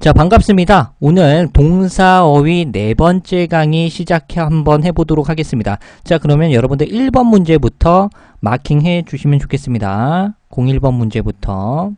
자, 반갑습니다. 오늘 동사어휘 네 번째 강의 한번 해보도록 하겠습니다. 자, 그러면 여러분들 1번 문제부터 마킹해 주시면 좋겠습니다. 01번 문제부터.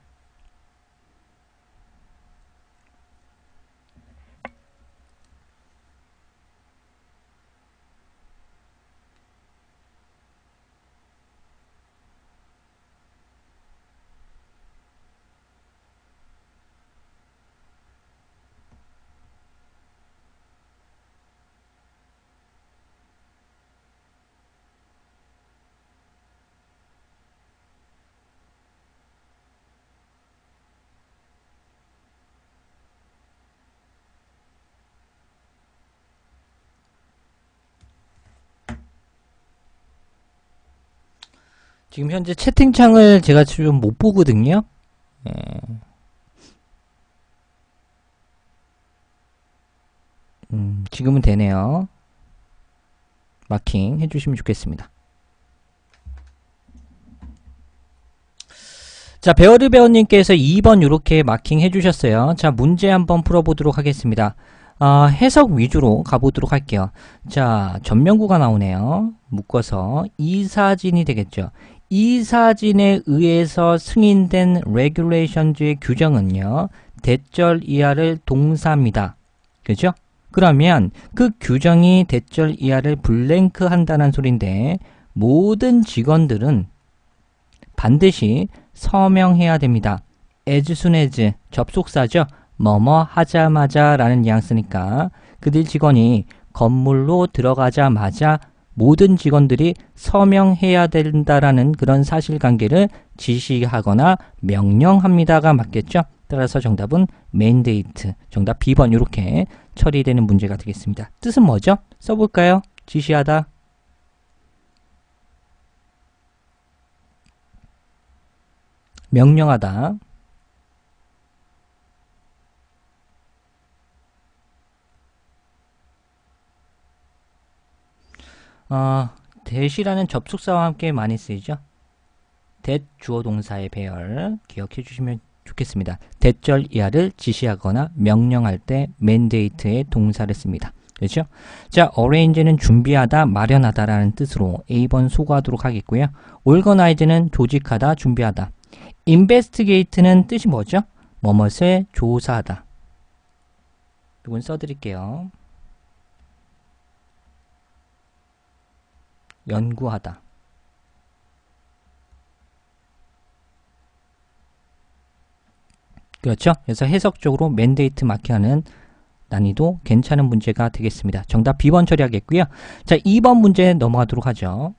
지금 현재 채팅창을 제가 좀 못 보거든요. 예. 지금은 되네요. 마킹 해주시면 좋겠습니다. 자, 베어르 배우님께서 2번 이렇게 마킹 해주셨어요. 자, 문제 한번 풀어보도록 하겠습니다. 해석 위주로 가보도록 할게요. 자, 전면구가 나오네요. 묶어서 이 사진이 되겠죠. 이 사진에 의해서 승인된 regulation의 규정은요, 대절 이하를 동사입니다. 그죠? 그러면 그 규정이 대절 이하를 블랭크 한다는 소린데, 모든 직원들은 반드시 서명해야 됩니다. as soon as 접속사죠. 뭐뭐 하자마자 라는 뉘앙스니까 그들 직원이 건물로 들어가자마자 모든 직원들이 서명해야 된다라는 그런 사실관계를 지시하거나 명령합니다가 맞겠죠. 따라서 정답은 mandate, 정답 B번 이렇게 처리되는 문제가 되겠습니다. 뜻은 뭐죠? 써볼까요? 지시하다. 명령하다. that이라는 접속사와 함께 많이 쓰이죠. that 주어 동사의 배열 기억해 주시면 좋겠습니다. 대절 이하를 지시하거나 명령할 때 mandate의 동사를 씁니다. 그렇죠? 자, arrange는 준비하다, 마련하다라는 뜻으로 A번 소거하도록 하겠고요. organize는 조직하다, 준비하다. investigate는 뜻이 뭐죠? 뭐뭇을 조사하다. 이건 써드릴게요. 연구하다. 그렇죠? 그래서 해석적으로 mandate 마킹하는 난이도 괜찮은 문제가 되겠습니다. 정답 B번 처리하겠고요. 자, 2번 문제 넘어가도록 하죠.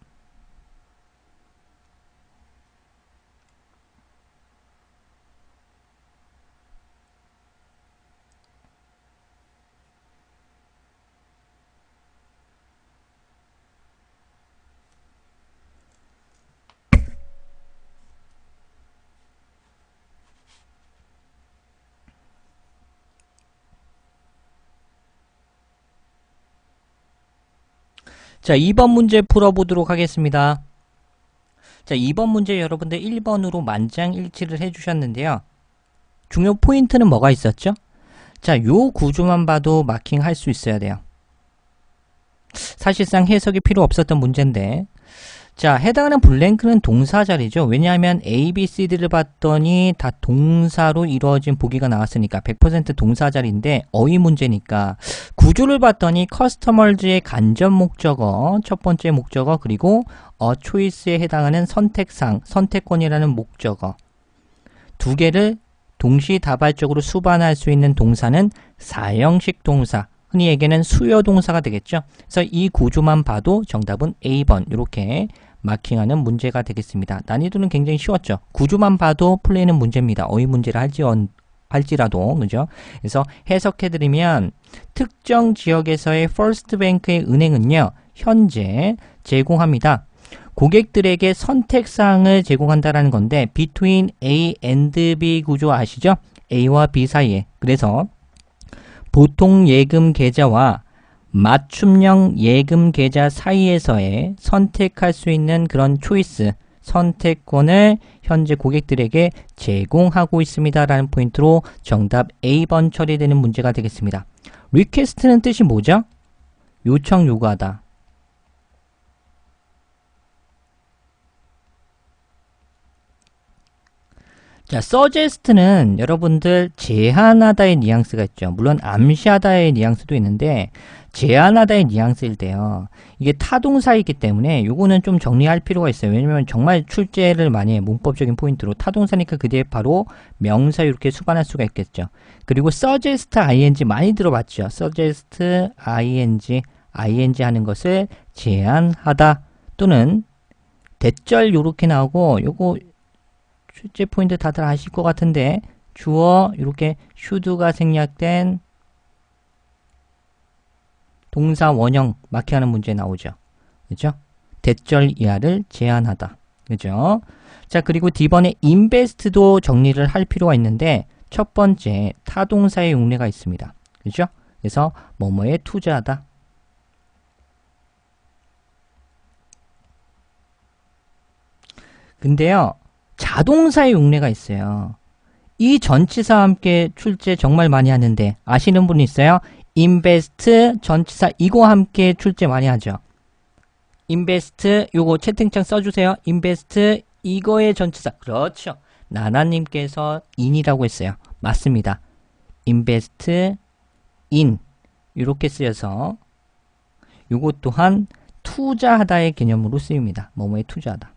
자, 2번 문제 풀어보도록 하겠습니다. 자, 2번 문제 여러분들 1번으로 만장일치를 해주셨는데요. 중요 포인트는 뭐가 있었죠? 자, 요 구조만 봐도 마킹할 수 있어야 돼요. 사실상 해석이 필요 없었던 문제인데, 자, 해당하는 블랭크는 동사 자리죠. 왜냐하면 A, B, C, D를 봤더니 다 동사로 이루어진 보기가 나왔으니까 100% 동사 자리인데 어휘 문제니까 구조를 봤더니 커스터머즈의 간접 목적어, 첫 번째 목적어, 그리고 choice에 해당하는 선택상, 선택권이라는 목적어 두 개를 동시다발적으로 수반할 수 있는 동사는 사형식 동사, 흔히 얘기하는 수요 동사가 되겠죠. 그래서 이 구조만 봐도 정답은 A번 이렇게 마킹하는 문제가 되겠습니다. 난이도는 굉장히 쉬웠죠. 구조만 봐도 풀리는 문제입니다. 어휘 문제를 할지라도, 그죠? 그래서 해석해드리면 특정 지역에서의 First Bank의 은행은요, 현재 제공합니다. 고객들에게 선택사항을 제공한다라는 건데 between A and B 구조 아시죠? A와 B 사이에. 그래서 보통 예금 계좌와 맞춤형 예금 계좌 사이에서의 선택할 수 있는 그런 초이스, 선택권을 현재 고객들에게 제공하고 있습니다라는 포인트로 정답 A번 처리되는 문제가 되겠습니다. request는 뜻이 뭐죠? 요청, 요구하다. 자, suggest는 여러분들 제안하다의 뉘앙스가 있죠. 물론 암시하다의 뉘앙스도 있는데 제안하다의 뉘앙스일 때요. 이게 타동사이기 때문에 요거는 좀 정리할 필요가 있어요. 왜냐면 정말 출제를 많이 해. 문법적인 포인트로 타동사니까 그 뒤에 바로 명사 이렇게 수반할 수가 있겠죠. 그리고 suggest ing 많이 들어봤죠. suggest ing 하는 것을 제안하다 또는 대절 요렇게 나오고 요거 출제 포인트 다들 아실 것 같은데 주어 이렇게 should가 생략된 동사 원형 마킹하는 문제 나오죠. 그죠? 대절 이하를 제한하다. 그죠? 자, 그리고 D번에 invest도 정리를 할 필요가 있는데 첫 번째 타동사의 용례가 있습니다. 그죠? 그래서 뭐뭐에 투자하다. 근데요. 자동사의 용례가 있어요. 이 전치사와 함께 출제 정말 많이 하는데 아시는 분 있어요? invest 전치사 이거와 함께 출제 많이 하죠. invest 요거 채팅창 써주세요. invest 이거의 전치사. 그렇죠. 나나님께서 in이라고 했어요. 맞습니다. invest in 이렇게 쓰여서 요거 또한 투자하다의 개념으로 쓰입니다. 뭐뭐에 투자하다.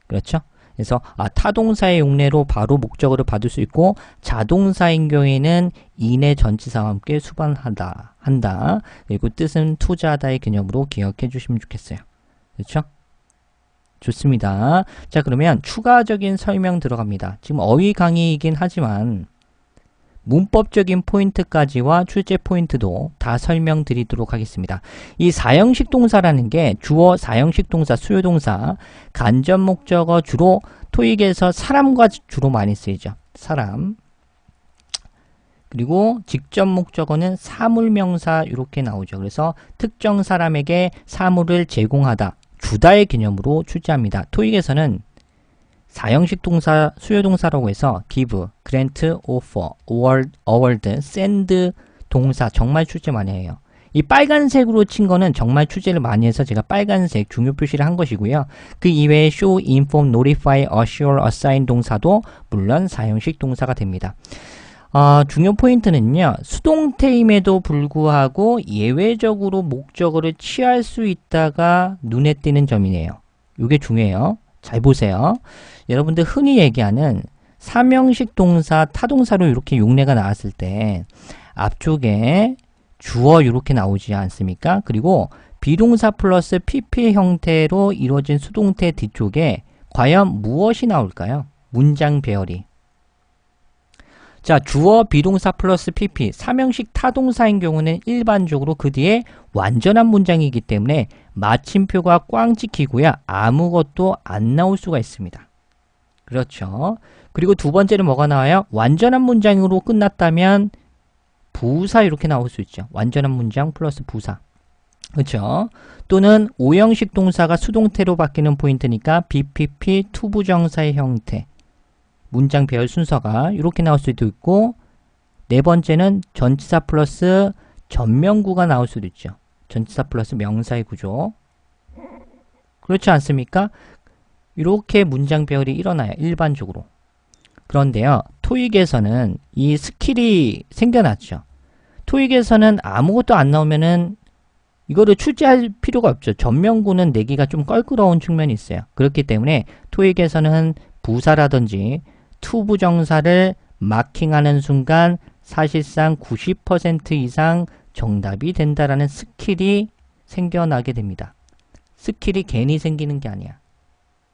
그렇죠? 그래서 타동사의 용례로 바로 목적어를 받을 수 있고 자동사인 경우에는 in의 전치사와 함께 수반하다, 한다. 그리고 뜻은 투자하다의 개념으로 기억해 주시면 좋겠어요. 그렇죠? 좋습니다. 자, 그러면 추가적인 설명 들어갑니다. 지금 어휘 강의이긴 하지만 문법적인 포인트까지와 출제 포인트도 다 설명드리도록 하겠습니다. 이 사형식 동사라는 게 주어, 사형식 동사, 수요동사, 간접 목적어 주로 토익에서 사람과 주로 많이 쓰이죠. 사람. 그리고 직접 목적어는 사물명사 이렇게 나오죠. 그래서 특정 사람에게 사물을 제공하다, 주다의 개념으로 출제합니다. 토익에서는 사형식 동사, 수요동사라고 해서 give, grant, offer, award, send 동사 정말 출제 많이 해요. 이 빨간색으로 친 거는 정말 출제를 많이 해서 제가 빨간색 중요 표시를 한 것이고요. 그 이외에 show, inform, notify, assure, assign 동사도 물론 사형식 동사가 됩니다. 중요 포인트는요. 수동태임에도 불구하고 예외적으로 목적어를 취할 수 있다가 눈에 띄는 점이네요. 이게 중요해요. 잘 보세요. 여러분들 흔히 얘기하는 사명식 동사, 타동사로 이렇게 용례가 나왔을 때 앞쪽에 주어 이렇게 나오지 않습니까? 그리고 비동사 플러스 pp 형태로 이루어진 수동태 뒤쪽에 과연 무엇이 나올까요? 문장 배열이. 자, 주어, 비동사 플러스 pp, 사명식 타동사인 경우는 일반적으로 그 뒤에 완전한 문장이기 때문에 마침표가 꽝 찍히고요. 아무것도 안 나올 수가 있습니다. 그렇죠. 그리고 두 번째는 뭐가 나와요? 완전한 문장으로 끝났다면 부사 이렇게 나올 수 있죠. 완전한 문장 플러스 부사. 그렇죠. 또는 오형식 동사가 수동태로 바뀌는 포인트니까 BPP 투부정사의 형태. 문장 배열 순서가 이렇게 나올 수도 있고 네 번째는 전치사 플러스 전명구가 나올 수도 있죠. 전치사 플러스 명사의 구조. 그렇지 않습니까? 이렇게 문장 배열이 일어나요. 일반적으로. 그런데요. 토익에서는 이 스킬이 생겨났죠. 토익에서는 아무것도 안 나오면은 이거를 출제할 필요가 없죠. 전명구는 내기가 좀 껄끄러운 측면이 있어요. 그렇기 때문에 토익에서는 부사라든지 투부정사를 마킹하는 순간 사실상 90% 이상 정답이 된다라는 스킬이 생겨나게 됩니다. 스킬이 괜히 생기는 게 아니야.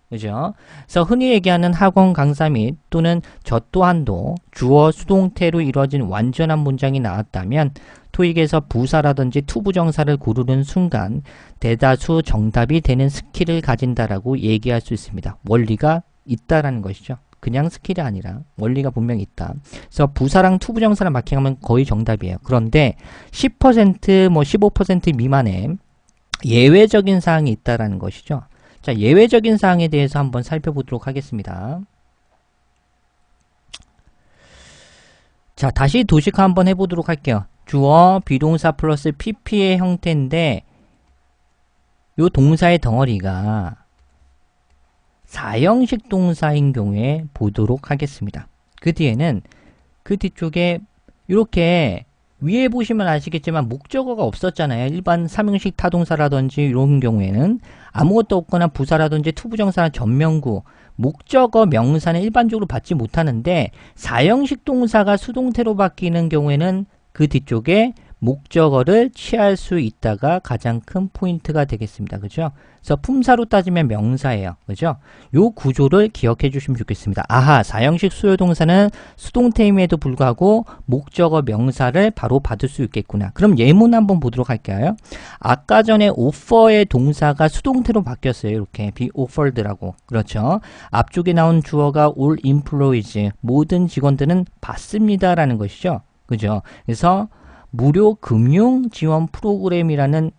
그죠? 그래서 흔히 얘기하는 학원 강사 및 또는 저 또한도 주어 수동태로 이루어진 완전한 문장이 나왔다면 토익에서 부사라든지 투부정사를 고르는 순간 대다수 정답이 되는 스킬을 가진다라고 얘기할 수 있습니다. 원리가 있다라는 것이죠. 그냥 스킬이 아니라 원리가 분명히 있다. 그래서 부사랑 투부정사를 마킹하면 거의 정답이에요. 그런데 10% 뭐 15% 미만의 예외적인 사항이 있다라는 것이죠. 자, 예외적인 사항에 대해서 한번 살펴보도록 하겠습니다. 자, 다시 도식화 한번 해보도록 할게요. 주어, 비동사 플러스 pp의 형태인데 요 동사의 덩어리가 4형식 동사인 경우에 보도록 하겠습니다. 그 뒤에는 그 뒤쪽에 이렇게 위에 보시면 아시겠지만 목적어가 없었잖아요. 일반 3형식 타동사라든지 이런 경우에는 아무것도 없거나 부사라든지 투부정사나 전명구 목적어 명사는 일반적으로 받지 못하는데 4형식 동사가 수동태로 바뀌는 경우에는 그 뒤쪽에 목적어를 취할 수 있다가 가장 큰 포인트가 되겠습니다. 그죠? 그래서 품사로 따지면 명사예요. 그죠? 요 구조를 기억해 주시면 좋겠습니다. 아하, 4형식 수요동사는 수동태임에도 불구하고 목적어 명사를 바로 받을 수 있겠구나. 그럼 예문 한번 보도록 할까요? 아까 전에 offer의 동사가 수동태로 바뀌었어요. 이렇게 be offered라고. 그렇죠? 앞쪽에 나온 주어가 all employees, 모든 직원들은 받습니다라는 것이죠. 그죠? 그래서 무료 금융 지원 프로그램이라는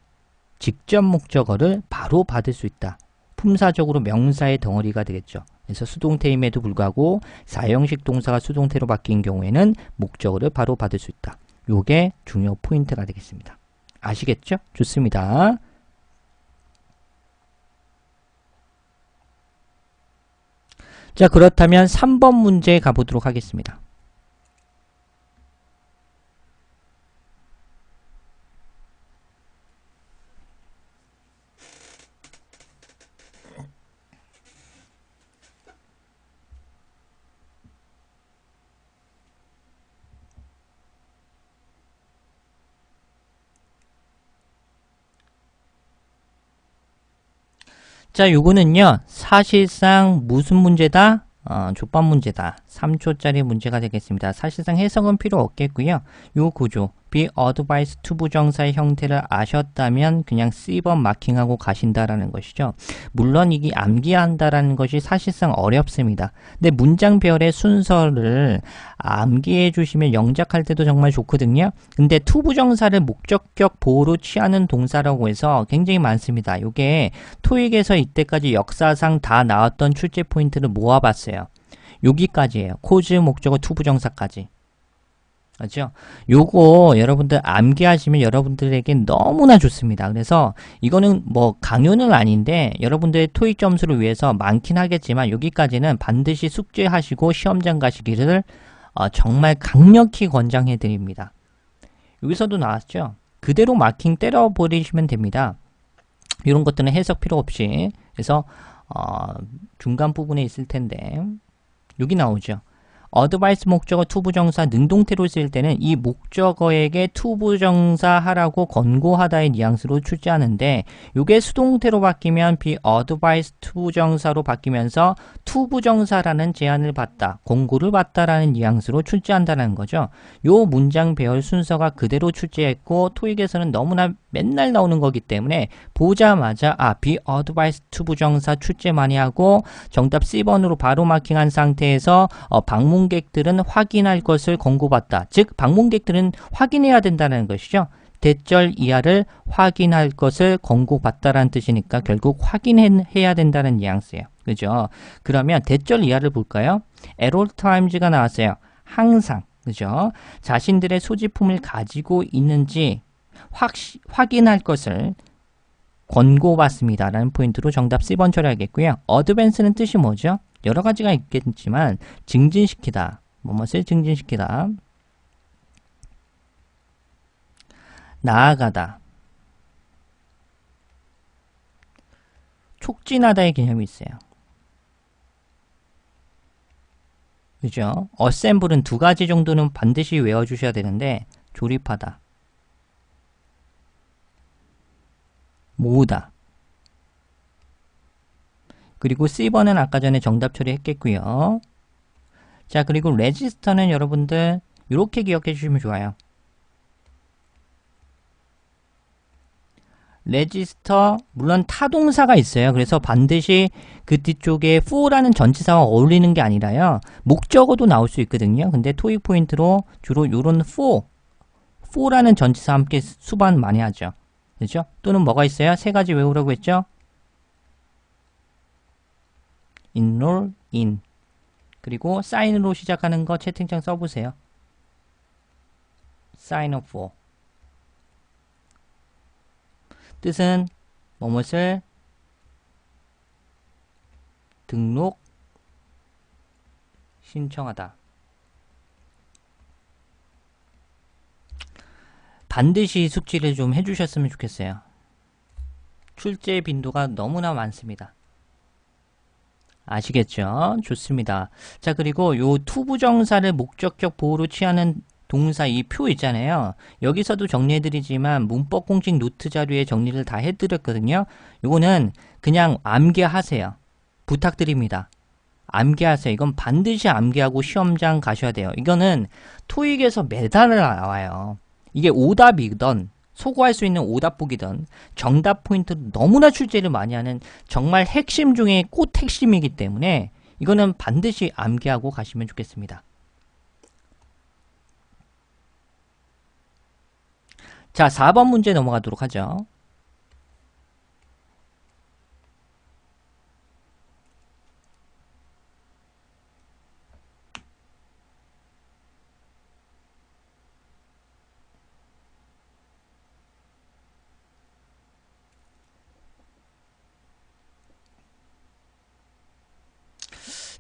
직접 목적어를 바로 받을 수 있다. 품사적으로 명사의 덩어리가 되겠죠. 그래서 수동태임에도 불구하고 4형식 동사가 수동태로 바뀐 경우에는 목적어를 바로 받을 수 있다. 요게 중요 포인트가 되겠습니다. 아시겠죠? 좋습니다. 자, 그렇다면 3번 문제 가보도록 하겠습니다. 자, 요거는요, 사실상 무슨 문제다? 족밥 문제다. 3초짜리 문제가 되겠습니다. 사실상 해석은 필요 없겠고요. 요 구조, be advised to 부정사의 형태를 아셨다면 그냥 C번 마킹하고 가신다라는 것이죠. 물론 이게 암기한다라는 것이 사실상 어렵습니다. 근데 문장 배열의 순서를 암기해 주시면 영작할 때도 정말 좋거든요. 근데 to 부정사를 목적격 보호로 취하는 동사라고 해서 굉장히 많습니다. 요게 토익에서 이때까지 역사상 다 나왔던 출제 포인트를 모아봤어요. 여기까지예요. 코즈, 목적어, to 부정사까지. 그렇죠? 요거 여러분들 암기하시면 여러분들에게 너무나 좋습니다. 그래서 이거는 뭐 강요는 아닌데 여러분들의 토익 점수를 위해서 많긴 하겠지만 여기까지는 반드시 숙제하시고 시험장 가시기를 정말 강력히 권장해 드립니다. 여기서도 나왔죠? 그대로 마킹 때려버리시면 됩니다. 이런 것들은 해석 필요 없이. 그래서 중간 부분에 있을 텐데 여기 나오죠. 어드바이스 목적어 투부정사 능동태로 쓰일 때는 이 목적어에게 투부정사 하라고 권고하다의 뉘앙스로 출제하는데 이게 수동태로 바뀌면 be advised 투부정사로 바뀌면서 투부정사라는 제안을 받다, 권고를 받다라는 뉘앙스로 출제한다는 거죠. 요 문장 배열 순서가 그대로 출제했고 토익에서는 너무나 맨날 나오는 거기 때문에 보자마자 be advised 투부정사 출제 많이 하고 정답 C번으로 바로 마킹한 상태에서 방문객들은 확인할 것을 권고받다. 즉 방문객들은 확인해야 된다는 것이죠. 대절 이하를 확인할 것을 권고받다라는 뜻이니까 결국 확인해야 된다는 뉘앙스예요. 그죠? 그러면 대절 이하를 볼까요? at all times가 나왔어요. 항상. 그죠? 자신들의 소지품을 가지고 있는지 확인할 것을 권고받습니다. 라는 포인트로 정답 C번 처리하겠고요. 어드밴스는 뜻이 뭐죠? 여러 가지가 있겠지만 증진시키다. 뭐뭇을 증진시키다. 나아가다. 촉진하다의 개념이 있어요. 그죠? 어셈블은 두 가지 정도는 반드시 외워주셔야 되는데 조립하다. 모으다. 그리고 C번은 아까 전에 정답 처리했겠고요. 자, 그리고 레지스터는 여러분들 이렇게 기억해 주시면 좋아요. 레지스터 물론 타동사가 있어요. 그래서 반드시 그 뒤쪽에 for라는 전치사와 어울리는 게 아니라요. 목적어도 나올 수 있거든요. 근데 토익 포인트로 주로 이런 for라는 전치사 함께 수반 많이 하죠. 그렇죠? 또는 뭐가 있어요? 세 가지 외우라고 했죠? enroll in. 그리고 sign으로 시작하는 거 채팅창 써보세요. sign up for. 뜻은 뭐뭇을 등록 신청하다. 반드시 숙지를 좀 해주셨으면 좋겠어요. 출제 빈도가 너무나 많습니다. 아시겠죠? 좋습니다. 자, 그리고 요 투부정사를 목적격 보호로 취하는 동사 이 표 있잖아요. 여기서도 정리해드리지만 문법 공식 노트 자료에 정리를 다 해드렸거든요. 요거는 그냥 암기하세요. 부탁드립니다. 암기하세요. 이건 반드시 암기하고 시험장 가셔야 돼요. 이거는 토익에서 매달 나와요. 이게 오답이든 소구할 수 있는 오답북이든 정답 포인트 너무나 출제를 많이 하는 정말 핵심 중에 꽃 핵심이기 때문에 이거는 반드시 암기하고 가시면 좋겠습니다. 자, 4번 문제 넘어가도록 하죠.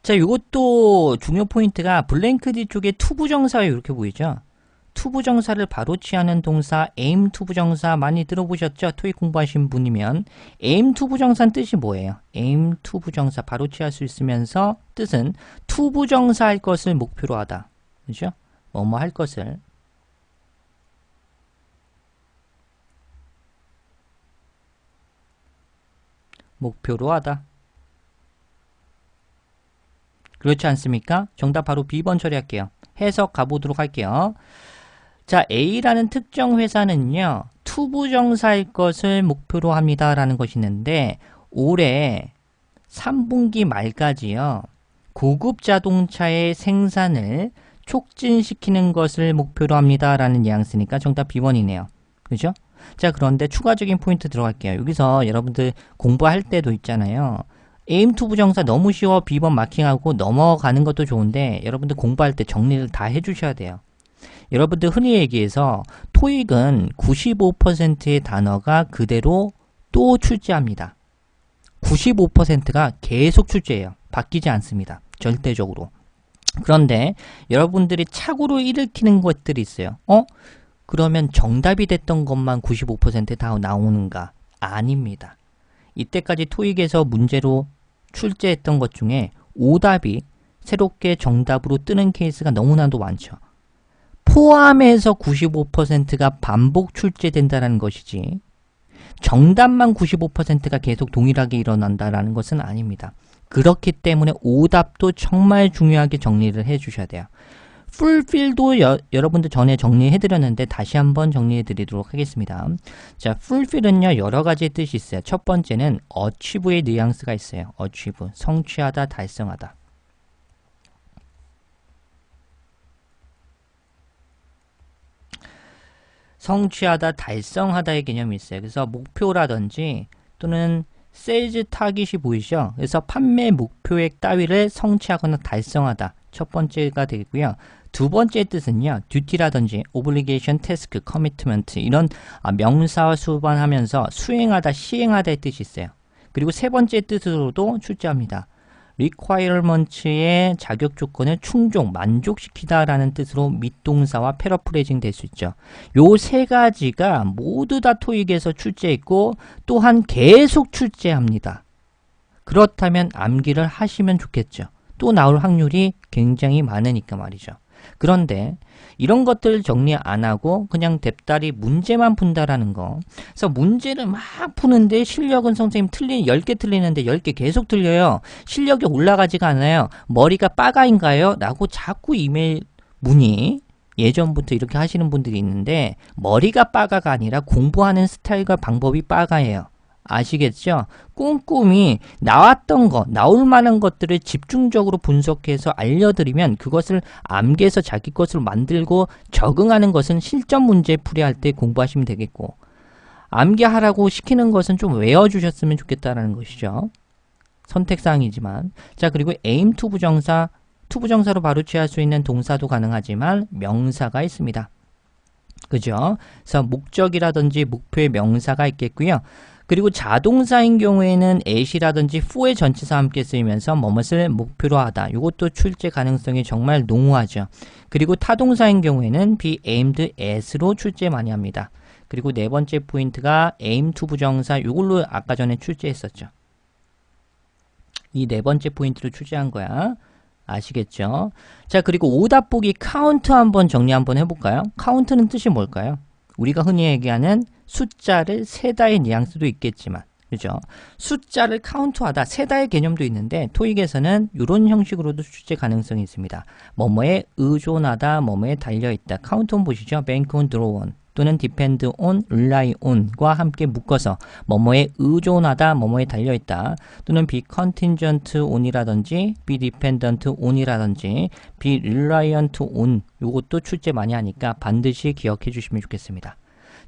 자, 이것도 중요 포인트가 블랭크 뒤쪽에 투부정사가 이렇게 보이죠? 투부정사를 바로 취하는 동사 aim 투부정사 많이 들어보셨죠? 토익 공부하신 분이면 aim 투부정사는 뜻이 뭐예요? aim 투부정사 바로 취할 수 있으면서 뜻은 투부정사 할 것을 목표로 하다. 그죠? 뭐뭐 할 것을 목표로 하다. 그렇지 않습니까? 정답 바로 B번 처리할게요. 해석 가보도록 할게요. 자, A라는 특정 회사는요, 투부정사일 것을 목표로 합니다. 라는 것이 있는데, 올해 3분기 말까지요, 고급 자동차의 생산을 촉진시키는 것을 목표로 합니다. 라는 뉘앙스니까 정답 B번이네요. 그죠? 자, 그런데 추가적인 포인트 들어갈게요. 여기서 여러분들 공부할 때도 있잖아요. aim 투부정사 너무 쉬워 B번 마킹하고 넘어가는 것도 좋은데 여러분들 공부할 때 정리를 다 해주셔야 돼요. 여러분들 흔히 얘기해서 토익은 95%의 단어가 그대로 또 출제합니다. 95%가 계속 출제해요. 바뀌지 않습니다. 절대적으로. 그런데 여러분들이 착오로 일으키는 것들이 있어요. 그러면 정답이 됐던 것만 95%다 나오는가? 아닙니다. 이때까지 토익에서 문제로 출제했던 것 중에 오답이 새롭게 정답으로 뜨는 케이스가 너무나도 많죠. 포함해서 95%가 반복 출제된다는 것이지 정답만 95%가 계속 동일하게 일어난다는 것은 아닙니다. 그렇기 때문에 오답도 정말 중요하게 정리를 해주셔야 돼요. fulfill도 여러분들 전에 정리해드렸는데 다시 한번 정리해드리도록 하겠습니다. 자, fulfill은요 여러가지 뜻이 있어요. 첫 번째는 achieve의 뉘앙스가 있어요. achieve, 성취하다, 달성하다. 성취하다, 달성하다의 개념이 있어요. 그래서 목표라든지 또는 세일즈 타깃이 보이죠? 그래서 판매 목표액 따위를 성취하거나 달성하다. 첫 번째가 되고요. 두 번째 뜻은요. 듀티라든지 obligation, task, commitment 이런 명사와 수반하면서 수행하다, 시행하다의 뜻이 있어요. 그리고 세 번째 뜻으로도 출제합니다. requirements의 자격 조건을 충족, 만족시키다 라는 뜻으로 밑동사와 패러프레이징 될 수 있죠. 요 세 가지가 모두 다 토익에서 출제했고 또한 계속 출제합니다. 그렇다면 암기를 하시면 좋겠죠. 또 나올 확률이 굉장히 많으니까 말이죠. 그런데 이런 것들 정리 안 하고 그냥 뎁다리 문제만 푼다라는 거. 그래서 문제를 막 푸는데 실력은 선생님 10개 틀리는데 10개 계속 틀려요. 실력이 올라가지가 않아요. 머리가 빠가인가요? 라고 자꾸 이메일 문의 예전부터 이렇게 하시는 분들이 있는데 머리가 빠가가 아니라 공부하는 스타일과 방법이 빠가예요. 아시겠죠? 꼼꼼히 나왔던 거, 나올 만한 것들을 집중적으로 분석해서 알려드리면 그것을 암기해서 자기 것으로 만들고 적응하는 것은 실전 문제 풀이할 때 공부하시면 되겠고 암기하라고 시키는 것은 좀 외워주셨으면 좋겠다는 것이죠. 선택사항이지만. 자, 그리고 aim to 부정사, to 부정사로 바로 취할 수 있는 동사도 가능하지만 명사가 있습니다. 그죠? 그래서 목적이라든지 목표의 명사가 있겠고요. 그리고 자동사인 경우에는 at이라든지 for의 전치사와 함께 쓰이면서 뭐뭇을 목표로 하다. 이것도 출제 가능성이 정말 농후하죠. 그리고 타동사인 경우에는 be aimed at로 출제 많이 합니다. 그리고 네 번째 포인트가 aim to 부정사, 이걸로 아까 전에 출제했었죠. 이 네 번째 포인트로 출제한 거야. 아시겠죠? 자, 그리고 오답 보기 카운트 한번 정리 한번 해볼까요? 카운트는 뜻이 뭘까요? 우리가 흔히 얘기하는 숫자를 세다의 뉘앙스도 있겠지만, 그죠? 숫자를 카운트하다, 세다의 개념도 있는데 토익에서는 이런 형식으로도 출제 가능성이 있습니다. 뭐뭐에 의존하다, 뭐뭐에 달려있다. 카운트 온 보시죠? bank on, draw on 또는 depend on, rely on과 함께 묶어서 뭐뭐에 의존하다, 뭐뭐에 달려있다 또는 be contingent on이라든지 be dependent on이라든지 be reliant on, 이것도 출제 많이 하니까 반드시 기억해 주시면 좋겠습니다.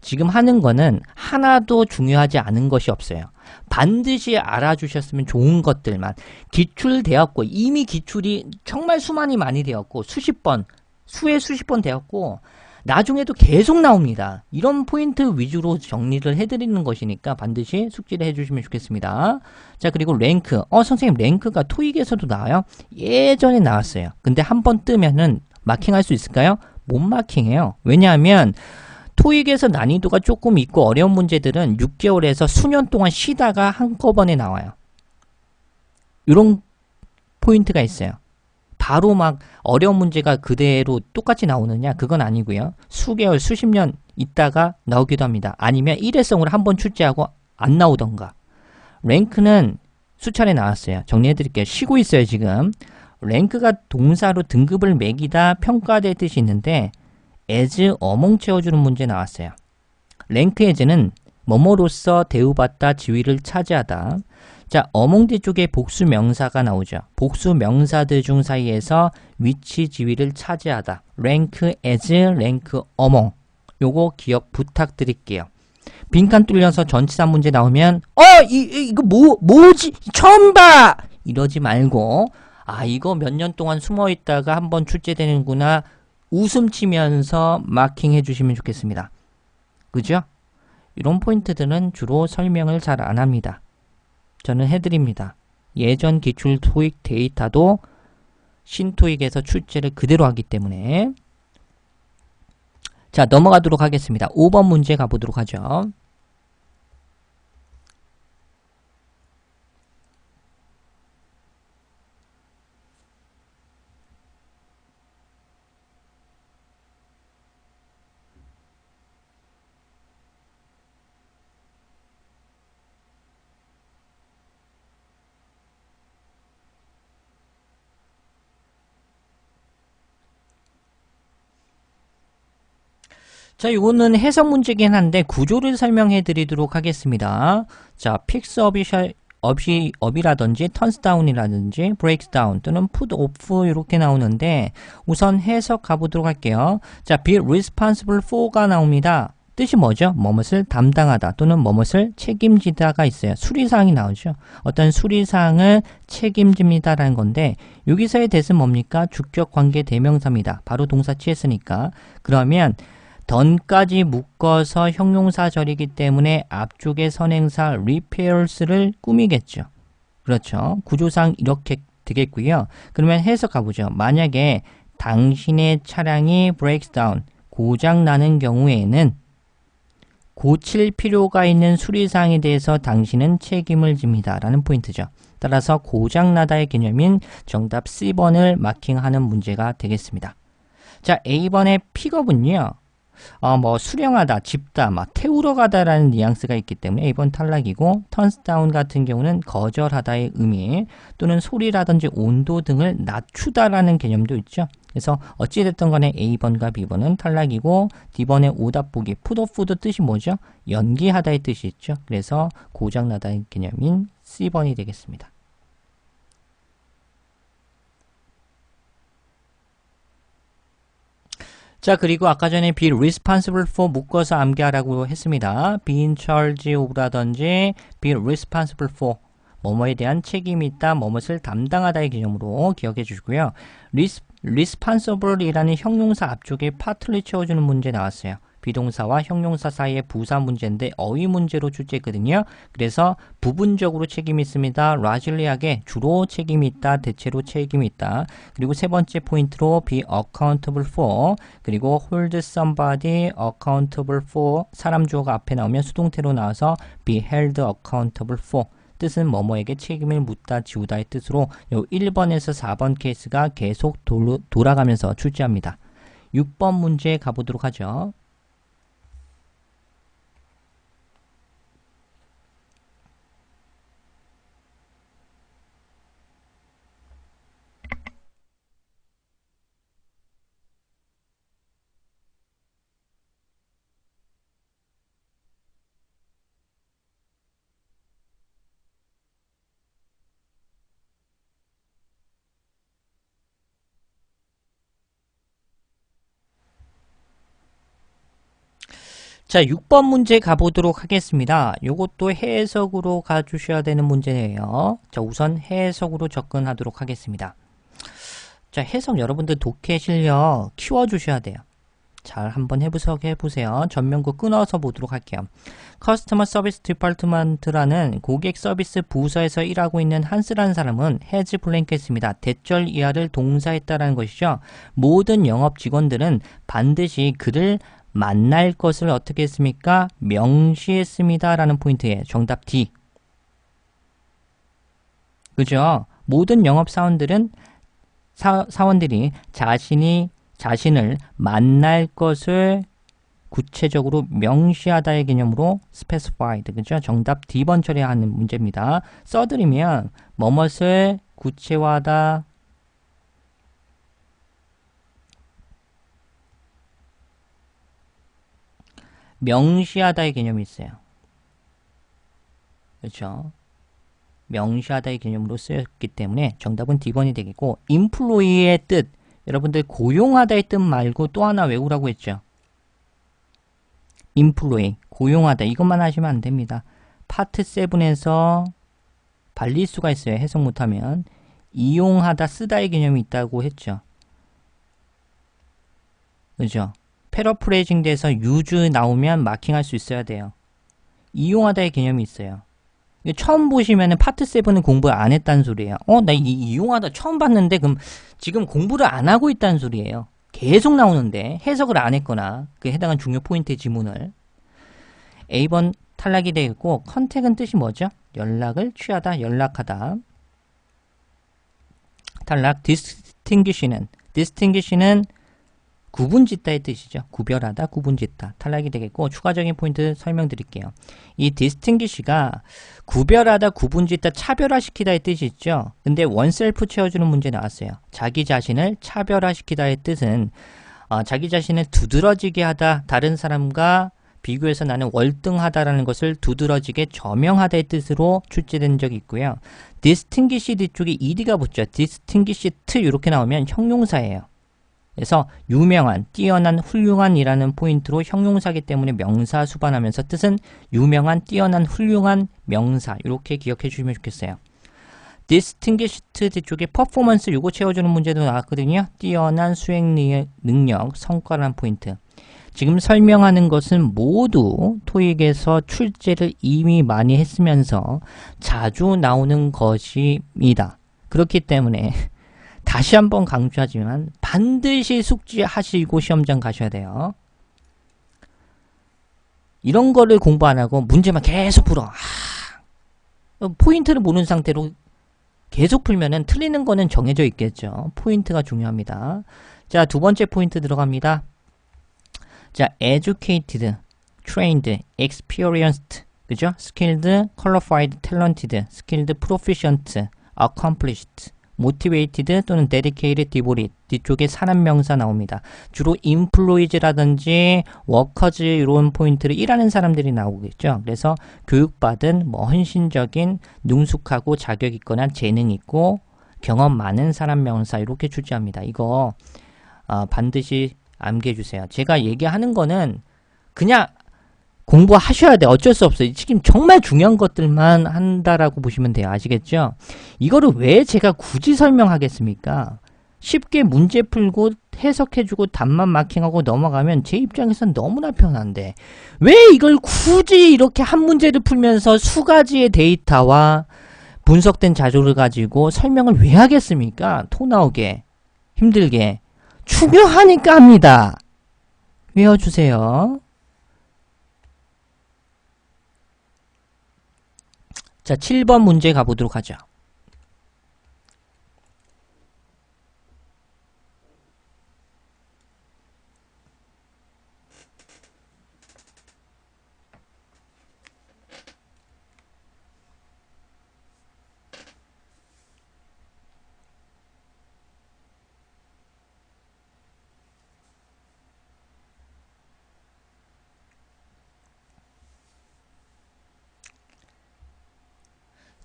지금 하는 거는 하나도 중요하지 않은 것이 없어요. 반드시 알아주셨으면 좋은 것들만. 기출되었고, 이미 기출이 정말 수많이 많이 되었고, 수십 번 되었고, 나중에도 계속 나옵니다. 이런 포인트 위주로 정리를 해드리는 것이니까 반드시 숙지를 해주시면 좋겠습니다. 자, 그리고 랭크. 선생님, 랭크가 토익에서도 나와요? 예전에 나왔어요. 근데 한번 뜨면은 마킹할 수 있을까요? 못 마킹해요. 왜냐하면 토익에서 난이도가 조금 있고 어려운 문제들은 6개월에서 수년 동안 쉬다가 한꺼번에 나와요. 이런 포인트가 있어요. 바로 막 어려운 문제가 그대로 똑같이 나오느냐? 그건 아니고요. 수개월, 수십 년 있다가 나오기도 합니다. 아니면 일회성으로 한번 출제하고 안 나오던가. 랭크는 수차례 나왔어요. 정리해 드릴게요. 쉬고 있어요, 지금. 랭크가 동사로 등급을 매기다, 평가될 뜻이 있는데 as, 어몽 채워주는 문제 나왔어요. 랭크 as는 뭐뭐로서 대우받다, 지위를 차지하다. 자, 어몽 뒤쪽에 복수 명사가 나오죠. 복수 명사들 중 사이에서 위치, 지위를 차지하다. rank as, rank among. 요거 기억 부탁드릴게요. 빈칸 뚫려서 전치사 문제 나오면 이거 뭐지? 처음 봐! 이러지 말고 이거 몇 년 동안 숨어 있다가 한번 출제되는구나. 웃음 치면서 마킹 해주시면 좋겠습니다. 그죠? 이런 포인트들은 주로 설명을 잘 안 합니다. 저는 해드립니다. 예전 기출 토익 데이터도 신토익에서 출제를 그대로 하기 때문에. 자, 넘어가도록 하겠습니다. 5번 문제 가보도록 하죠. 자, 이거는 해석 문제긴 한데 구조를 설명해 드리도록 하겠습니다. 자, 픽스 업이라든지 턴스 다운이라든지 브레이크스 다운 또는 풋 오프 이렇게 나오는데 우선 해석 가보도록 할게요. 자, be responsible for가 나옵니다. 뜻이 뭐죠? 뭐뭇을 담당하다 또는 뭐뭇을 책임지다가 있어요. 수리사항이 나오죠. 어떤 수리사항을 책임집니다라는 건데 여기서의 대신 뭡니까? 주격 관계 대명사입니다. 바로 동사 취했으니까. 그러면 던까지 묶어서 형용사절이기 때문에 앞쪽에 선행사 repairs를 꾸미겠죠. 그렇죠. 구조상 이렇게 되겠고요. 그러면 해석 가보죠. 만약에 당신의 차량이 breaks down, 고장 나는 경우에는 고칠 필요가 있는 수리사항에 대해서 당신은 책임을 집니다. 라는 포인트죠. 따라서 고장나다의 개념인 정답 C번을 마킹하는 문제가 되겠습니다. 자, A번의 픽업은요. 수령하다, 집다, 태우러 가다라는 뉘앙스가 있기 때문에 A번 탈락이고 턴스 다운 같은 경우는 거절하다의 의미 또는 소리라든지 온도 등을 낮추다라는 개념도 있죠. 그래서 어찌됐든 간에 A번과 B번은 탈락이고 D번의 오답 보기, 풋오프도 뜻이 뭐죠? 연기하다의 뜻이 있죠. 그래서 고장나다의 개념인 C번이 되겠습니다. 자, 그리고 아까 전에 be responsible for 묶어서 암기하라고 했습니다. be in charge of라든지 be responsible for 뭐뭐에 대한 책임이 있다, 뭐뭇을 담당하다의 개념으로 기억해 주시고요. responsible이라는 형용사 앞쪽에 partly 채워주는 문제 나왔어요. 비동사와 형용사 사이의 부사 문제인데 어휘 문제로 출제했거든요. 그래서 부분적으로 책임이 있습니다. largely하게 주로 책임이 있다, 대체로 책임이 있다. 그리고 세 번째 포인트로 be accountable for, 그리고 hold somebody accountable for, 사람 주어가 앞에 나오면 수동태로 나와서 be held accountable for, 뜻은 뭐뭐에게 책임을 묻다, 지우다의 뜻으로 요 1번에서 4번 케이스가 계속 돌아가면서 출제합니다. 6번 문제 가보도록 하죠. 자, 6번 문제 가보도록 하겠습니다. 요것도 해석으로 가주셔야 되는 문제예요. 자, 우선 해석으로 접근하도록 하겠습니다. 자, 해석 여러분들 독해 실력 키워주셔야 돼요. 잘 한번 해보세요. 전면구 끊어서 보도록 할게요. 커스터머 서비스 디파트먼트라는 고객 서비스 부서에서 일하고 있는 한스라는 사람은 has 블랭크했습니다. 대절 이하를 동사했다라는 것이죠. 모든 영업 직원들은 반드시 그를 만날 것을 어떻게 했습니까? 명시했습니다. 라는 포인트에 정답 D. 그죠? 모든 영업사원들은 사원들이 자신을 만날 것을 구체적으로 명시하다의 개념으로 specified. 그죠? 정답 D번 처리하는 문제입니다. 써드리면 뭐뭇을 구체화하다, 명시하다의 개념이 있어요. 그렇죠? 명시하다의 개념으로 쓰였기 때문에 정답은 D번이 되겠고, employee의 뜻, 여러분들 고용하다의 뜻 말고 또 하나 외우라고 했죠. employee, 고용하다, 이것만 하시면 안 됩니다. 파트 7에서 발리수가 있어요. 해석 못하면. 이용하다, 쓰다의 개념이 있다고 했죠. 그죠? 패러프레이징 돼서 use 나오면 마킹할 수 있어야 돼요. 이용하다의 개념이 있어요. 처음 보시면은 파트 7은 공부를 안 했다는 소리예요. 나 이용하다 처음 봤는데 그럼 지금 공부를 안 하고 있다는 소리예요. 계속 나오는데 해석을 안 했거나 그 해당한 중요 포인트의 지문을. A번 탈락이 되겠고, 컨택은 뜻이 뭐죠? 연락을 취하다, 연락하다. 탈락. distinguish는 구분짓다의 뜻이죠. 구별하다, 구분짓다. 탈락이 되겠고, 추가적인 포인트 설명드릴게요. 이 distinguish가 구별하다, 구분짓다, 차별화시키다의 뜻이 있죠. 근데 원셀프 채워주는 문제 나왔어요. 자기 자신을 차별화시키다의 뜻은 자기 자신을 두드러지게 하다, 다른 사람과 비교해서 나는 월등하다라는 것을 두드러지게 저명하다의 뜻으로 출제된 적이 있고요. distinguish 뒤쪽에 ed가 붙죠. distinguished 이렇게 나오면 형용사예요. 그래서 유명한, 뛰어난, 훌륭한이라는 포인트로 형용사기 때문에 명사 수반하면서 뜻은 유명한, 뛰어난, 훌륭한 명사, 이렇게 기억해 주시면 좋겠어요. distinguished 뒤쪽에 performance 이거 채워주는 문제도 나왔거든요. 뛰어난 수행 능력, 성과라는 포인트. 지금 설명하는 것은 모두 토익에서 출제를 이미 많이 했으면서 자주 나오는 것입니다. 그렇기 때문에 다시 한번 강조하지만 반드시 숙지하시고 시험장 가셔야 돼요. 이런 거를 공부 안 하고 문제만 계속 풀어. 포인트를 모르는 상태로 계속 풀면은 틀리는 거는 정해져 있겠죠. 포인트가 중요합니다. 자, 두 번째 포인트 들어갑니다. 자, educated, trained, experienced, 그죠? skilled, qualified, talented, skilled, proficient, accomplished, motivated 또는 dedicated, devoted 뒤쪽에 산업명사 나옵니다. 주로 employees라든지 workers 이런 포인트를 일하는 사람들이 나오겠죠. 그래서 교육받은 헌신적인, 능숙하고 자격 있거나 재능 있고 경험 많은 산업명사 이렇게 출제합니다. 이거 반드시 암기해 주세요. 제가 얘기하는 거는 그냥 공부하셔야 돼. 어쩔 수 없어요. 지금 정말 중요한 것들만 한다라고 보시면 돼요. 아시겠죠? 이거를 왜 제가 굳이 설명하겠습니까? 쉽게 문제 풀고 해석해주고 답만 마킹하고 넘어가면 제 입장에선 너무나 편한데 왜 이걸 굳이 이렇게 한 문제를 풀면서 수가지의 데이터와 분석된 자료를 가지고 설명을 왜 하겠습니까? 토 나오게 힘들게 중요하니까 합니다. 외워주세요. 자, 7번 문제 가보도록 하죠.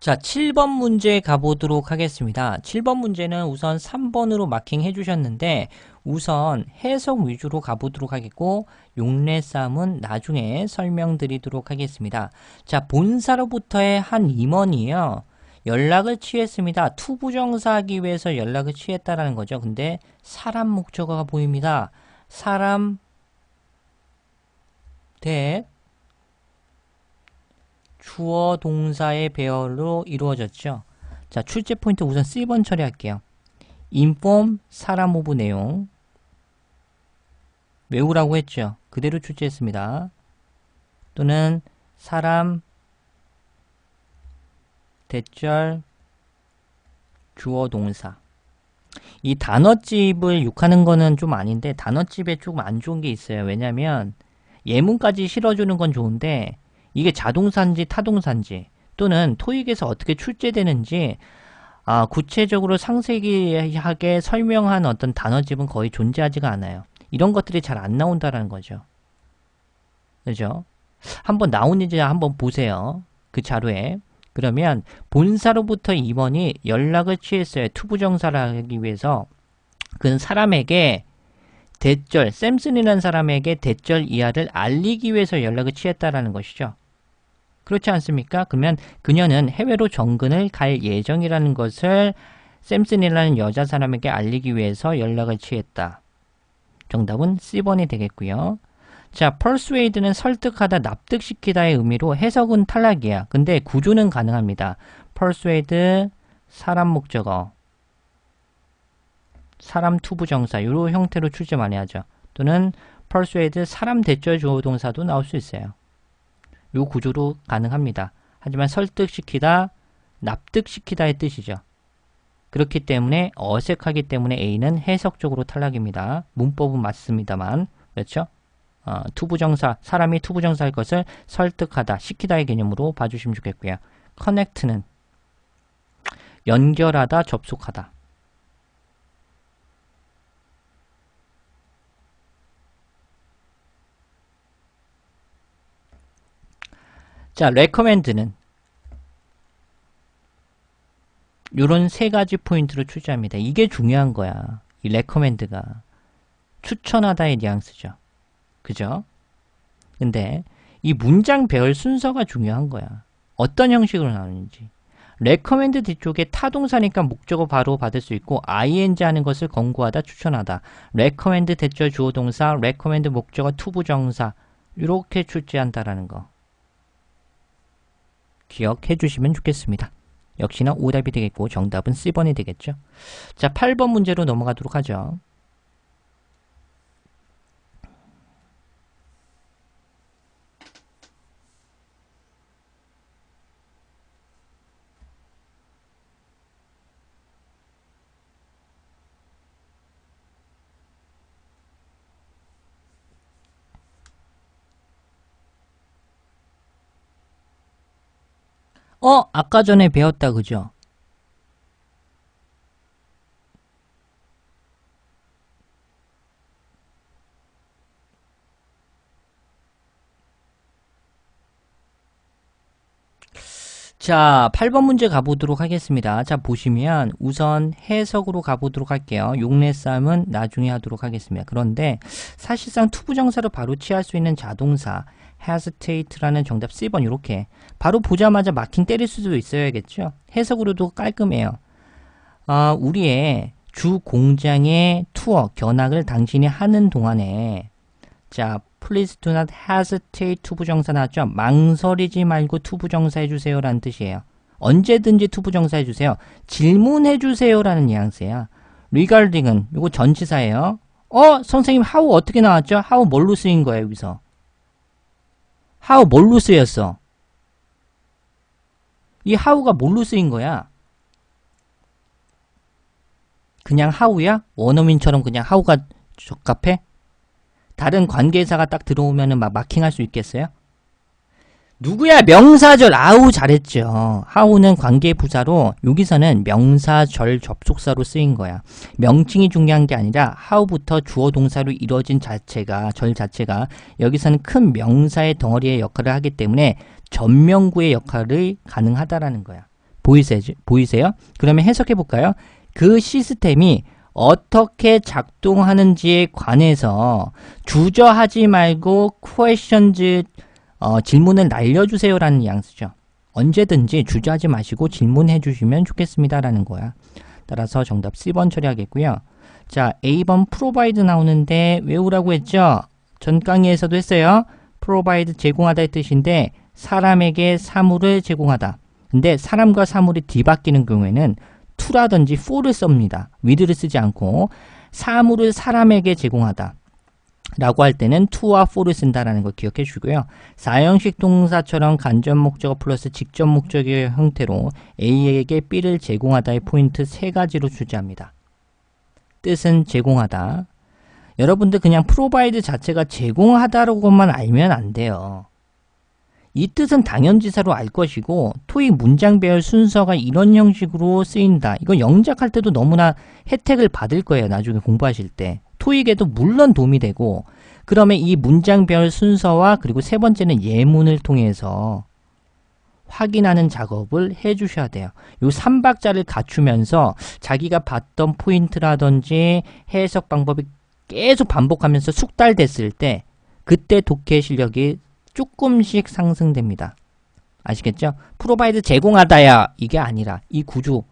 자, 7번 문제 가보도록 하겠습니다. 7번 문제는 우선 3번으로 마킹해 주셨는데 우선 해석 위주로 가보도록 하겠고 용례쌈은 나중에 설명드리도록 하겠습니다. 자, 본사로부터의 한 임원이요. 연락을 취했습니다. 투부정사하기 위해서 연락을 취했다라는 거죠. 근데 사람 목적어가 보입니다. 사람 대 주어 동사의 배열로 이루어졌죠. 자, 출제 포인트 우선 C번 처리할게요. inform 사람 오브 내용 외우라고 했죠. 그대로 출제했습니다. 또는 사람 대절 주어 동사 이 단어집을 욕하는 거는 좀 아닌데 단어집에 조금 안 좋은 게 있어요. 왜냐면 예문까지 실어주는 건 좋은데 이게 자동사인지 타동사인지 또는 토익에서 어떻게 출제되는지 구체적으로 상세하게 설명한 어떤 단어집은 거의 존재하지가 않아요. 이런 것들이 잘 안 나온다라는 거죠. 그죠? 한번 나오는지 한번 보세요. 그 자료에. 그러면 본사로부터 임원이 연락을 취했어요. 투부정사를 하기 위해서. 그 사람에게 대절, 샘슨이라는 사람에게 대절 이하를 알리기 위해서 연락을 취했다라는 것이죠. 그렇지 않습니까? 그러면 그녀는 해외로 정근을 갈 예정이라는 것을 샘슨이라는 여자 사람에게 알리기 위해서 연락을 취했다. 정답은 C번이 되겠고요. 자, persuade는 설득하다, 납득시키다의 의미로 해석은 탈락이야. 근데 구조는 가능합니다. persuade 사람 목적어, 사람 투부정사 이런 형태로 출제 많이 하죠. 또는 persuade 사람 대절 주어 동사도 나올 수 있어요. 요 구조로 가능합니다. 하지만 설득시키다, 납득시키다의 뜻이죠. 그렇기 때문에 어색하기 때문에 A는 해석적으로 탈락입니다. 문법은 맞습니다만 그렇죠? 투부정사, 사람이 투부정사할 것을 설득하다, 시키다의 개념으로 봐주시면 좋겠고요. connect는 연결하다, 접속하다. 자, recommend는 요런 세 가지 포인트로 출제합니다. 이게 중요한 거야. 이 recommend가 추천하다의 뉘앙스죠. 그죠? 근데 이 문장 배열 순서가 중요한 거야. 어떤 형식으로 나오는지. recommend 뒤쪽에 타동사니까 목적어 바로 받을 수 있고 ing 하는 것을 권고하다, 추천하다. recommend 대절 주어 동사, recommend 목적어 투부정사 이렇게 출제한다라는 거. 기억해 주시면 좋겠습니다. 역시나 오답이 되겠고 정답은 C번이 되겠죠. 자, 8번 문제로 넘어가도록 하죠. 아까 전에 배웠다 그죠? 자, 8번 문제 가보도록 하겠습니다. 자, 보시면 우선 해석으로 가보도록 할게요. 용례 싸움은 나중에 하도록 하겠습니다. 그런데 사실상 투부정사로 바로 취할 수 있는 자동사 hesitate라는 정답 C번 이렇게 바로 보자마자 마킹 때릴 수도 있어야겠죠. 해석으로도 깔끔해요. 우리의 주 공장의 투어 견학을 당신이 하는 동안에 자, please do not hesitate 투부정사 나왔죠? 망설이지 말고 투부정사 해주세요 라는 뜻이에요. 언제든지 투부정사 해주세요. 질문해 주세요 라는 뉘앙스야. regarding은 이거 전치사예요. 선생님 how 어떻게 나왔죠? how 뭘로 쓰인 거예요 여기서? how 뭘로 쓰였어? 이 how가 뭘로 쓰인 거야? 그냥 how야? 원어민처럼 그냥 how가 적합해? 다른 관계사가 딱 들어오면은 막 마킹할 수 있겠어요? 누구야? 명사절. 아우 잘했죠. how는 관계부사로 여기서는 명사절 접속사로 쓰인 거야. 명칭이 중요한 게 아니라 how부터 주어 동사로 이루어진 자체가 절 자체가 여기서는 큰 명사의 덩어리의 역할을 하기 때문에 전명구의 역할이 가능하다라는 거야. 보이세요? 그러면 해석해 볼까요? 그 시스템이 어떻게 작동하는지에 관해서 주저하지 말고 questions 질문을 날려주세요 라는 뉘앙스죠. 언제든지 주저하지 마시고 질문해 주시면 좋겠습니다 라는 거야. 따라서 정답 C번 처리하겠고요. 자, A번 provide 나오는데 외우라고 했죠. 전 강의에서도 했어요. provide 제공하다의 뜻인데 사람에게 사물을 제공하다. 근데 사람과 사물이 뒤바뀌는 경우에는 to라든지 for를 씁니다. with를 쓰지 않고 사물을 사람에게 제공하다 라고 할 때는 to와 for를 쓴다라는 거 기억해 주고요. 4형식 동사처럼 간접 목적어 플러스 직접 목적의 형태로 A에게 B를 제공하다의 포인트 3가지로 주제합니다. 뜻은 제공하다. 여러분들 그냥 provide 자체가 제공하다라고만 알면 안 돼요. 이 뜻은 당연지사로 알 것이고 토익 문장 배열 순서가 이런 형식으로 쓰인다. 이거 영작할 때도 너무나 혜택을 받을 거예요. 나중에 공부하실 때. 토익에도 물론 도움이 되고 그러면 이 문장 배열 순서와 그리고 세 번째는 예문을 통해서 확인하는 작업을 해 주셔야 돼요. 요 3박자를 갖추면서 자기가 봤던 포인트라든지 해석 방법이 계속 반복하면서 숙달됐을 때 그때 독해 실력이 조금씩 상승됩니다. 아시겠죠? 프로바이드 제공하다야 이게 아니라 이 구조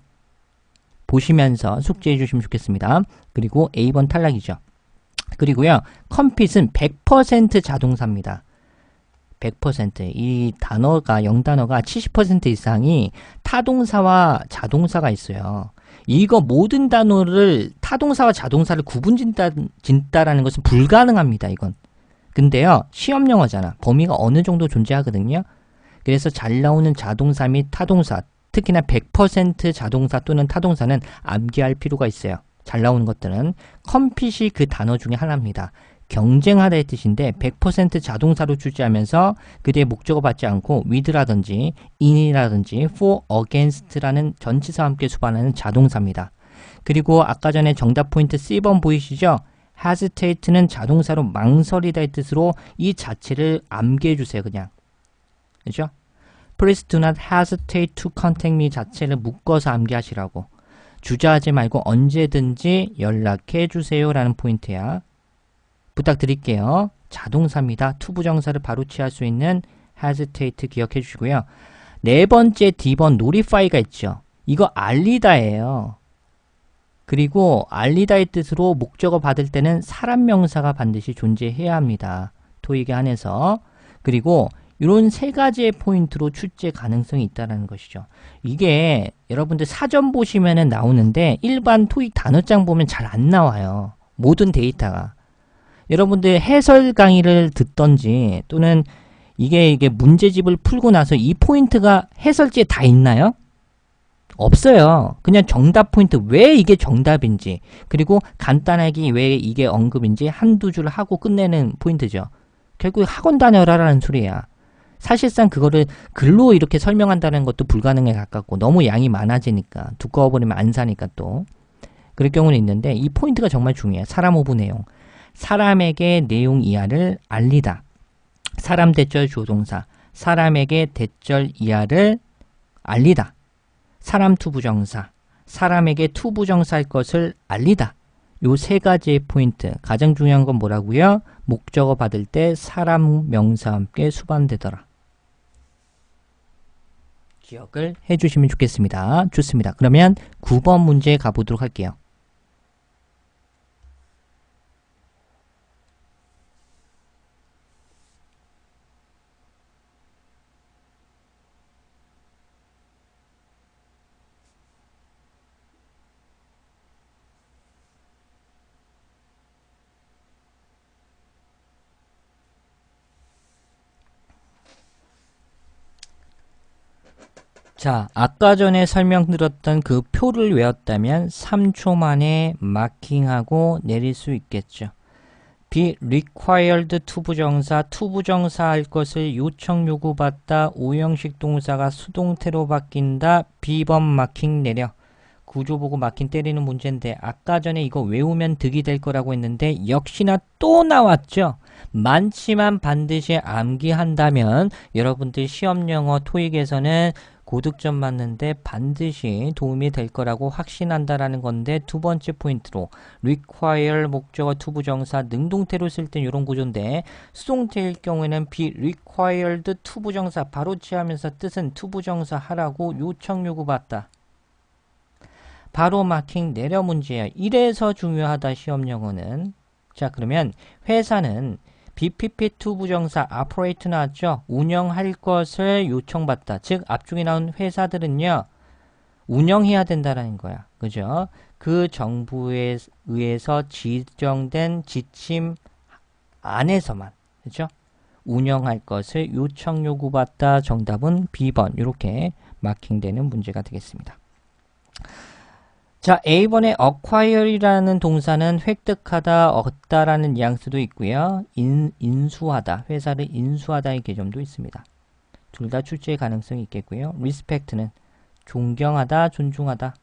보시면서 숙지해 주시면 좋겠습니다. 그리고 A번 탈락이죠. 그리고요. 컴핏은 100% 자동사입니다. 100%. 이 단어가 영단어가 70% 이상이 타동사와 자동사가 있어요. 이거 모든 단어를 타동사와 자동사를 구분짓다라는 것은 불가능합니다. 이건. 근데요, 시험 영어잖아. 범위가 어느 정도 존재하거든요. 그래서 잘 나오는 자동사 및 타동사, 특히나 100% 자동사 또는 타동사는 암기할 필요가 있어요. 잘 나오는 것들은 컴핏이 그 단어 중에 하나입니다. 경쟁하다의 뜻인데 100% 자동사로 출제하면서 그 뒤에 목적어 받지 않고 with라든지 in이라든지 for, against라는 전치사와 함께 수반하는 자동사입니다. 그리고 아까 전에 정답 포인트 C번 보이시죠? hesitate는 자동사로 망설이다의 뜻으로 이 자체를 암기해 주세요. 그냥. 그죠? Please do not hesitate to contact me 자체를 묶어서 암기하시라고. 주저하지 말고 언제든지 연락해 주세요 라는 포인트야. 부탁드릴게요. 자동사입니다. 투부정사를 바로 취할 수 있는 hesitate 기억해 주시고요. 네 번째 D번 notify가 있죠. 이거 알리다예요. 그리고 알리다의 뜻으로 목적어 받을 때는 사람 명사가 반드시 존재해야 합니다. 토익에 한해서. 그리고 이런 세 가지의 포인트로 출제 가능성이 있다는 것이죠. 이게 여러분들 사전 보시면은 나오는데 일반 토익 단어장 보면 잘 안 나와요. 모든 데이터가. 여러분들 해설 강의를 듣던지 또는 이게 문제집을 풀고 나서 이 포인트가 해설지에 다 있나요? 없어요. 그냥 정답 포인트, 왜 이게 정답인지, 그리고 간단하게 왜 이게 언급인지 한두 줄 하고 끝내는 포인트죠. 결국 학원 다녀라라는 소리야. 사실상 그거를 글로 이렇게 설명한다는 것도 불가능에 가깝고 너무 양이 많아지니까 두꺼워버리면 안 사니까 또 그럴 경우는 있는데 이 포인트가 정말 중요해요. 사람 오브 내용. 사람에게 내용 이하를 알리다. 사람 대절 조동사. 사람에게 대절 이하를 알리다. 사람 투부정사, 사람에게 투부정사할 것을 알리다. 요 세 가지의 포인트. 가장 중요한 건 뭐라고요? 목적어 받을 때 사람 명사와 함께 수반되더라. 기억을 해주시면 좋겠습니다. 좋습니다. 그러면 9번 문제 가보도록 할게요. 자, 아까 전에 설명드렸던 그 표를 외웠다면 3초 만에 마킹하고 내릴 수 있겠죠. be required 투부정사, 투부정사 할 것을 요청 요구받다, 오형식 동사가 수동태로 바뀐다, B번 마킹 내려. 구조 보고 마킹 때리는 문제인데 아까 전에 이거 외우면 득이 될 거라고 했는데 역시나 또 나왔죠. 많지만 반드시 암기한다면 여러분들 시험 영어 토익에서는 고득점 맞는데 반드시 도움이 될 거라고 확신한다라는 건데 두 번째 포인트로 require 목적어 투부정사 능동태로 쓸 땐 이런 구조인데 수동태일 경우에는 be required 투부정사 바로 취하면서 뜻은 투부정사 하라고 요청 요구받다. 바로 마킹 내려 문제예요. 이래서 중요하다 시험 영어는. 자 그러면 회사는 BPP 투부정사 operate 나왔죠. 운영할 것을 요청받다. 즉 앞쪽에 나온 회사들은요. 운영해야 된다라는 거야. 그죠? 그 정부에 의해서 지정된 지침 안에서만 그죠? 운영할 것을 요청 요구받다. 정답은 B번 이렇게 마킹되는 문제가 되겠습니다. 자, A번에 acquire이라는 동사는 획득하다, 얻다라는 뉘앙스도 있고요. 인수하다, 회사를 인수하다의 개념도 있습니다. 둘 다 출제의 가능성이 있겠고요. respect는 존경하다, 존중하다.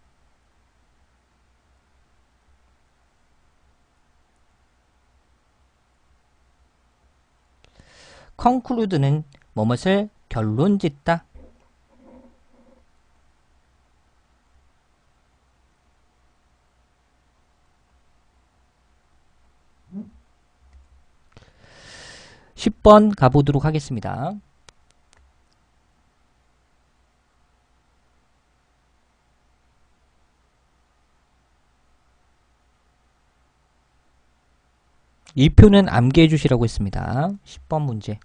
conclude는 뭐뭇을 결론 짓다. 10번 가보도록 하겠습니다. 이 표는 암기해 주시라고 했습니다. 10번 문제.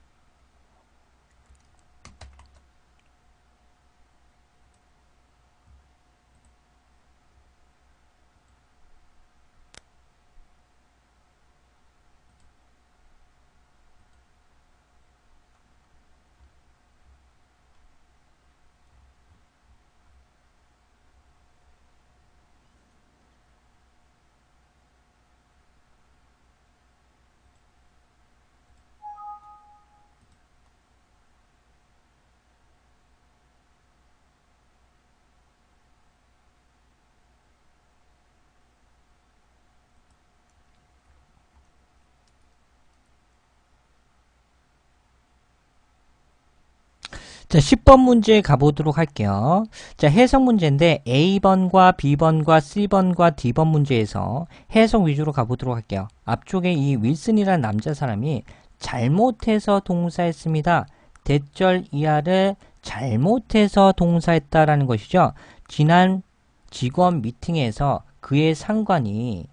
자, 10번 문제 가보도록 할게요. 자, 해석 문제인데 A번과 B번과 C번과 D번 문제에서 해석 위주로 가보도록 할게요. 앞쪽에 이 윌슨이라는 남자 사람이 잘못해서 동사했습니다. 대절 이하를 잘못해서 동사했다라는 것이죠. 지난 직원 미팅에서 그의 상관이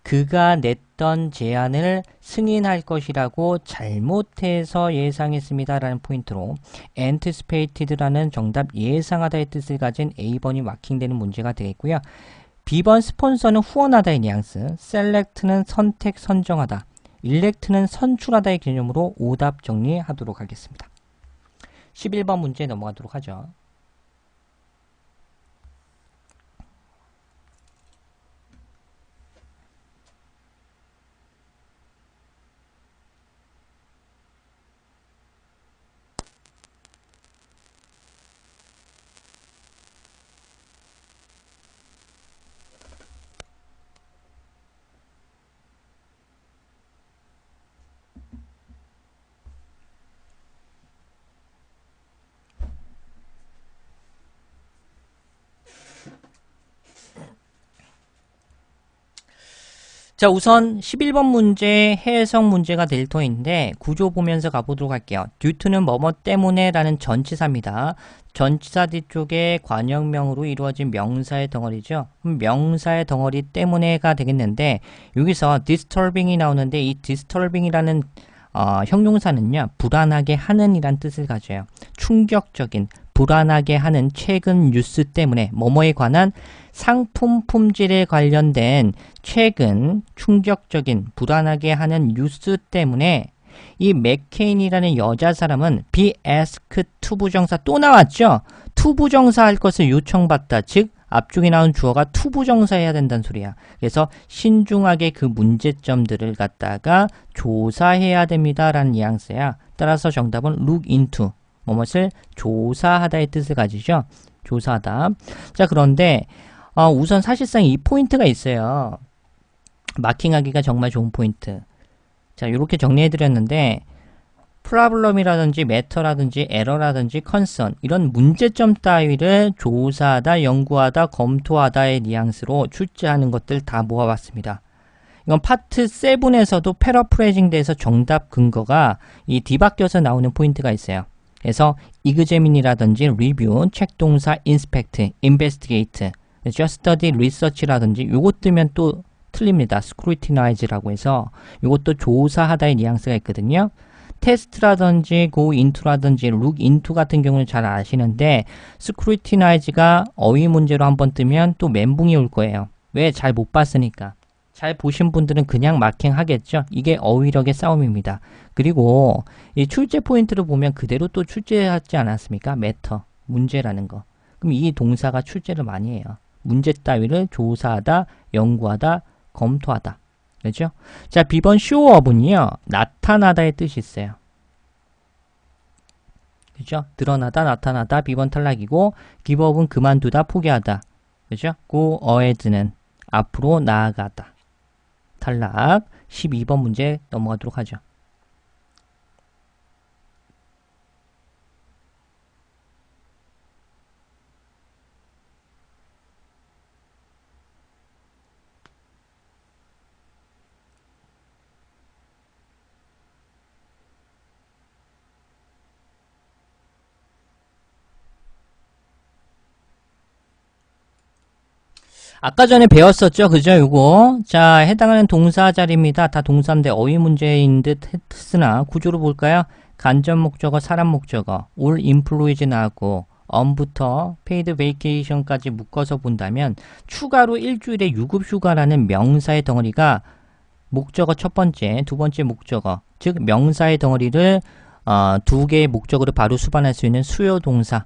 그가 냈던 제안을 승인할 것이라고 잘못해서 예상했습니다. 라는 포인트로 anticipated라는 정답 예상하다의 뜻을 가진 A번이 마킹되는 문제가 되겠고요. B번 스폰서는 후원하다의 뉘앙스, select는 선택, 선정하다, elect는 선출하다의 개념으로 오답 정리하도록 하겠습니다. 11번 문제 넘어가도록 하죠. 자, 우선 11번 문제 해석 문제가 될 터인데 구조 보면서 가보도록 할게요. due는 뭐뭐 때문에 라는 전치사입니다. 전치사 뒤쪽에 관형명으로 이루어진 명사의 덩어리죠. 명사의 덩어리 때문에가 되겠는데 여기서 disturbing이 나오는데 이 disturbing이라는 형용사는요. 불안하게 하는 이란 뜻을 가져요. 충격적인, 불안하게 하는 최근 뉴스 때문에 뭐뭐에 관한 상품 품질에 관련된 최근 충격적인 불안하게 하는 뉴스 때문에 이 맥케인이라는 여자 사람은 be asked to 부정사 또 나왔죠? to 부정사 할 것을 요청받다. 즉 앞쪽에 나온 주어가 to 부정사 해야 된다는 소리야. 그래서 신중하게 그 문제점들을 갖다가 조사해야 됩니다. 라는 뉘앙스야. 따라서 정답은 look into 무엇을 조사하다의 뜻을 가지죠. 조사하다. 자, 그런데 우선 사실상 이 포인트가 있어요. 마킹하기가 정말 좋은 포인트. 자, 이렇게 정리해드렸는데 프로블럼이라든지 매터라든지 에러라든지 컨선 이런 문제점 따위를 조사하다, 연구하다, 검토하다의 뉘앙스로 출제하는 것들 다 모아봤습니다. 이건 파트 7에서도 패러프레이징 돼서 정답 근거가 이 뒤바뀌어서 나오는 포인트가 있어요. 그래서 examine이라든지 review, 책 동사 inspect, investigate, just study, research라든지 요것 뜨면 또 틀립니다. scrutinize라고 해서 요것도 조사하다의 뉘앙스가 있거든요. 테스트라든지 go into라든지 look into 같은 경우는 잘 아시는데 scrutinize가 어휘 문제로 한번 뜨면 또 멘붕이 올 거예요. 왜? 잘 못 봤으니까. 잘 보신 분들은 그냥 마킹 하겠죠. 이게 어휘력의 싸움입니다. 그리고 이 출제 포인트를 보면 그대로 또 출제하지 않았습니까? 매터, 문제라는 거. 그럼 이 동사가 출제를 많이 해요. 문제 따위를 조사하다, 연구하다, 검토하다. 그렇죠? 자, B번 showup은요. 나타나다의 뜻이 있어요. 그렇죠? 드러나다, 나타나다, B번 탈락이고 giveup은 그만두다, 포기하다. 그렇죠? go ahead는 앞으로 나아가다. 탈락. 12번 문제 넘어가도록 하죠. 아까 전에 배웠었죠? 그죠? 요거. 자, 해당하는 동사 자리입니다. 다 동사인데 어휘 문제인 듯 했으나 구조로 볼까요? 간접 목적어, 사람 목적어, all employees 나왔고 on부터 paid vacation까지 묶어서 본다면 추가로 일주일에 유급 휴가라는 명사의 덩어리가 목적어 첫 번째, 두 번째 목적어, 즉 명사의 덩어리를 두 개의 목적으로 바로 수반할 수 있는 수요 동사,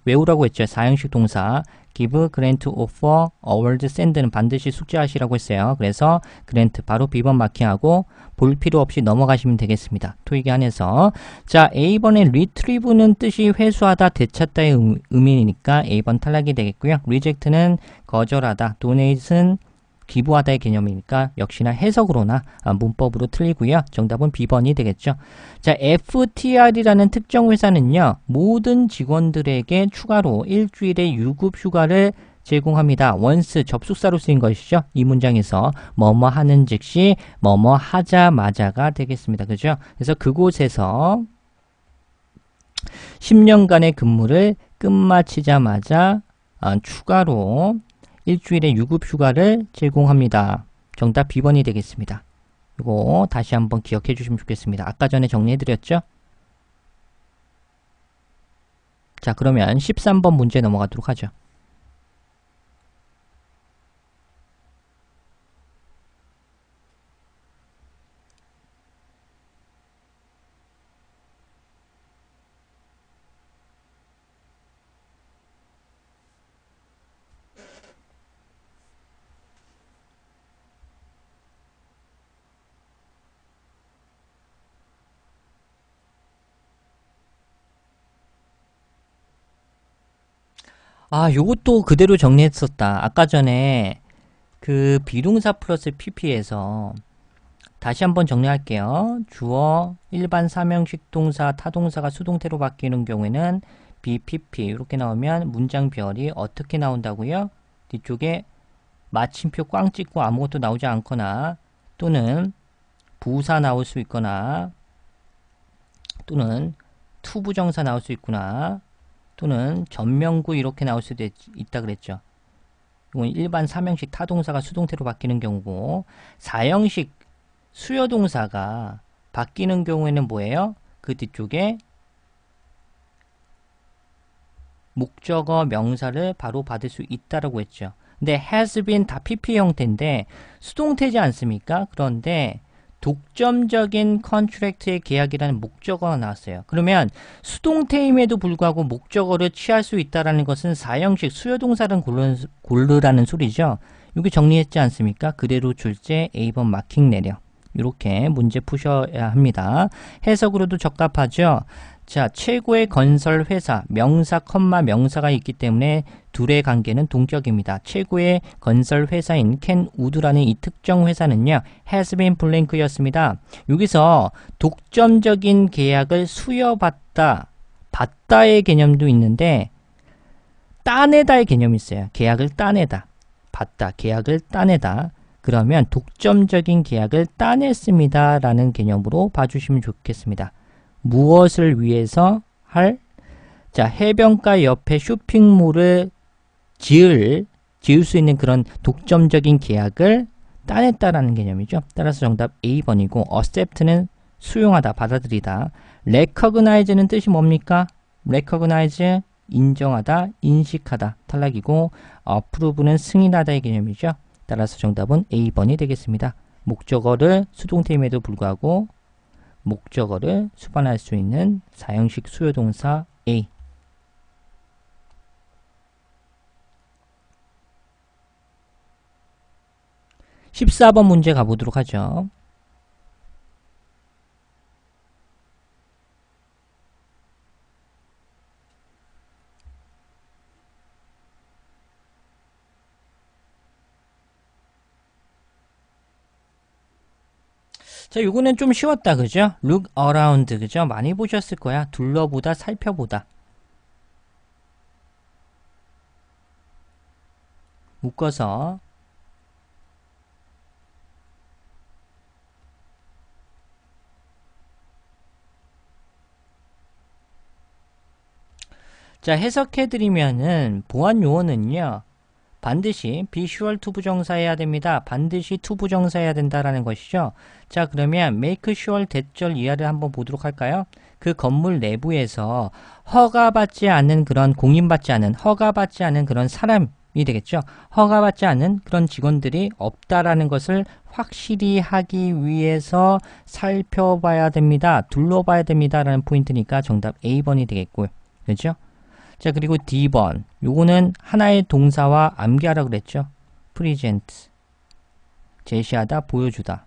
외우라고 했죠. 사형식 동사. give, grant, offer, award, send는 반드시 숙지하시라고 했어요. 그래서 grant 바로 B번 마킹하고 볼 필요 없이 넘어가시면 되겠습니다. 토익에 한해서. 자, A번에 retrieve는 뜻이 회수하다, 되찾다의 의미니까 A번 탈락이 되겠고요. reject는 거절하다, donate는 기부하다의 개념이니까 역시나 해석으로나 문법으로 틀리고요. 정답은 B번이 되겠죠. 자, FTR이라는 특정 회사는요. 모든 직원들에게 추가로 일주일의 유급 휴가를 제공합니다. once 접속사로 쓰인 것이죠. 이 문장에서 뭐뭐 하는 즉시 뭐뭐 하자마자가 되겠습니다. 그죠? 그래서 그곳에서 10년간의 근무를 끝마치자마자 추가로 일주일의 유급 휴가를 제공합니다. 정답 B번이 되겠습니다. 이거 다시 한번 기억해 주시면 좋겠습니다. 아까 전에 정리해드렸죠? 자, 그러면 13번 문제 넘어가도록 하죠. 요것도 그대로 정리했었다. 아까 전에 그 비동사 플러스 pp에서 다시 한번 정리할게요. 주어, 일반 사명식 동사, 타동사가 수동태로 바뀌는 경우에는 BPP 이렇게 나오면 문장 별이 어떻게 나온다고요? 뒤쪽에 마침표 꽝 찍고 아무것도 나오지 않거나 또는 부사 나올 수 있거나 또는 투부정사 나올 수 있구나 또는 전명구 이렇게 나올 수도 있다 그랬죠. 이건 일반 3형식 타동사가 수동태로 바뀌는 경우고 4형식 수요동사가 바뀌는 경우에는 뭐예요? 그 뒤쪽에 목적어 명사를 바로 받을 수 있다라고 했죠. 근데 has been 다 PP 형태인데 수동태지 않습니까? 그런데 독점적인 컨트랙트의 계약이라는 목적어가 나왔어요. 그러면 수동태임에도 불구하고 목적어를 취할 수 있다는 것은 4형식 수요동사를 고르라는 소리죠. 여기 정리했지 않습니까? 그대로 출제 A번 마킹 내려. 이렇게 문제 푸셔야 합니다. 해석으로도 적합하죠. 자, 최고의 건설 회사, 명사, 명사가 있기 때문에 둘의 관계는 동격입니다. 최고의 건설 회사인 켄 우드라는 이 특정 회사는요, has been blank였습니다. 여기서 독점적인 계약을 수여받다, 받다의 개념도 있는데, 따내다의 개념이 있어요. 계약을 따내다, 받다, 계약을 따내다. 그러면 독점적인 계약을 따냈습니다. 라는 개념으로 봐주시면 좋겠습니다. 무엇을 위해서 할? 자, 해변가 옆에 쇼핑몰을 지을 수 있는 그런 독점적인 계약을 따냈다라는 개념이죠. 따라서 정답 A번이고 accept는 수용하다, 받아들이다. recognize는 뜻이 뭡니까? recognize, 인정하다, 인식하다, 탈락이고 approve는 승인하다의 개념이죠. 따라서 정답은 A번이 되겠습니다. 목적어를 수동태임에도 불구하고 목적어를 수반할 수 있는 4형식 수요동사 A. (14번) 문제 가보도록 하죠. 자, 요거는 좀 쉬웠다, 그죠? look around, 그죠? 많이 보셨을 거야. 둘러보다, 살펴보다. 묶어서 자, 해석해드리면은 보안 요원은요, 반드시 비주얼 투부정사해야 됩니다. 반드시 투부정사해야 된다라는 것이죠. 자, 그러면 make sure 대절 이하를 한번 보도록 할까요? 그 건물 내부에서 허가받지 않는 그런 공인받지 않은 허가받지 않은 그런 사람이 되겠죠. 허가받지 않은 그런 직원들이 없다라는 것을 확실히 하기 위해서 살펴봐야 됩니다. 둘러봐야 됩니다라는 포인트니까 정답 A번이 되겠고요. 그렇죠? 자, 그리고 D번. 요거는 하나의 동사와 암기하라 그랬죠. present. 제시하다, 보여주다.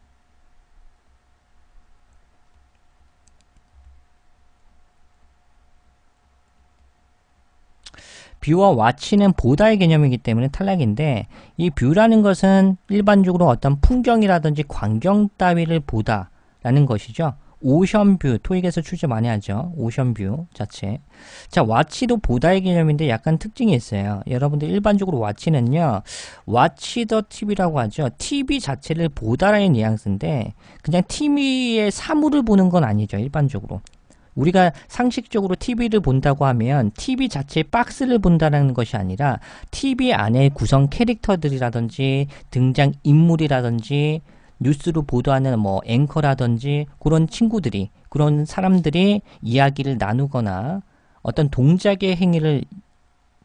뷰와 watch는 보다의 개념이기 때문에 탈락인데 이 뷰라는 것은 일반적으로 어떤 풍경이라든지 광경 따위를 보다라는 것이죠. 오션뷰, 토익에서 출제 많이 하죠. 오션뷰 자체. 자, watch도 보다의 개념인데 약간 특징이 있어요. 여러분들 일반적으로 watch는요, watch the TV라고 하죠. TV 자체를 보다라는 뉘앙스인데 그냥 TV의 사물을 보는 건 아니죠. 일반적으로. 우리가 상식적으로 TV를 본다고 하면 TV 자체의 박스를 본다는 것이 아니라 TV 안에 구성 캐릭터들이라든지 등장 인물이라든지 뉴스로 보도하는 뭐 앵커라든지 그런 친구들이 그런 사람들이 이야기를 나누거나 어떤 동작의 행위를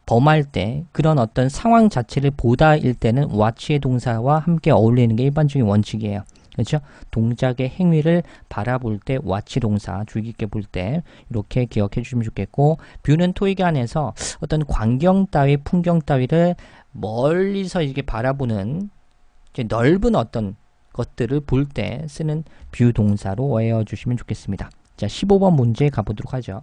범할 때 그런 어떤 상황 자체를 보다일 때는 watch의 동사와 함께 어울리는 게 일반적인 원칙이에요. 그렇죠? 동작의 행위를 바라볼 때 watch 동사 주의 깊게 볼 때 이렇게 기억해 주시면 좋겠고 뷰는 토익 안에서 어떤 광경 따위 풍경 따위를 멀리서 이렇게 바라보는 이제 넓은 어떤 것들을 볼 때 쓰는 뷰 동사로 외워주시면 좋겠습니다. 자, 15번 문제 가보도록 하죠.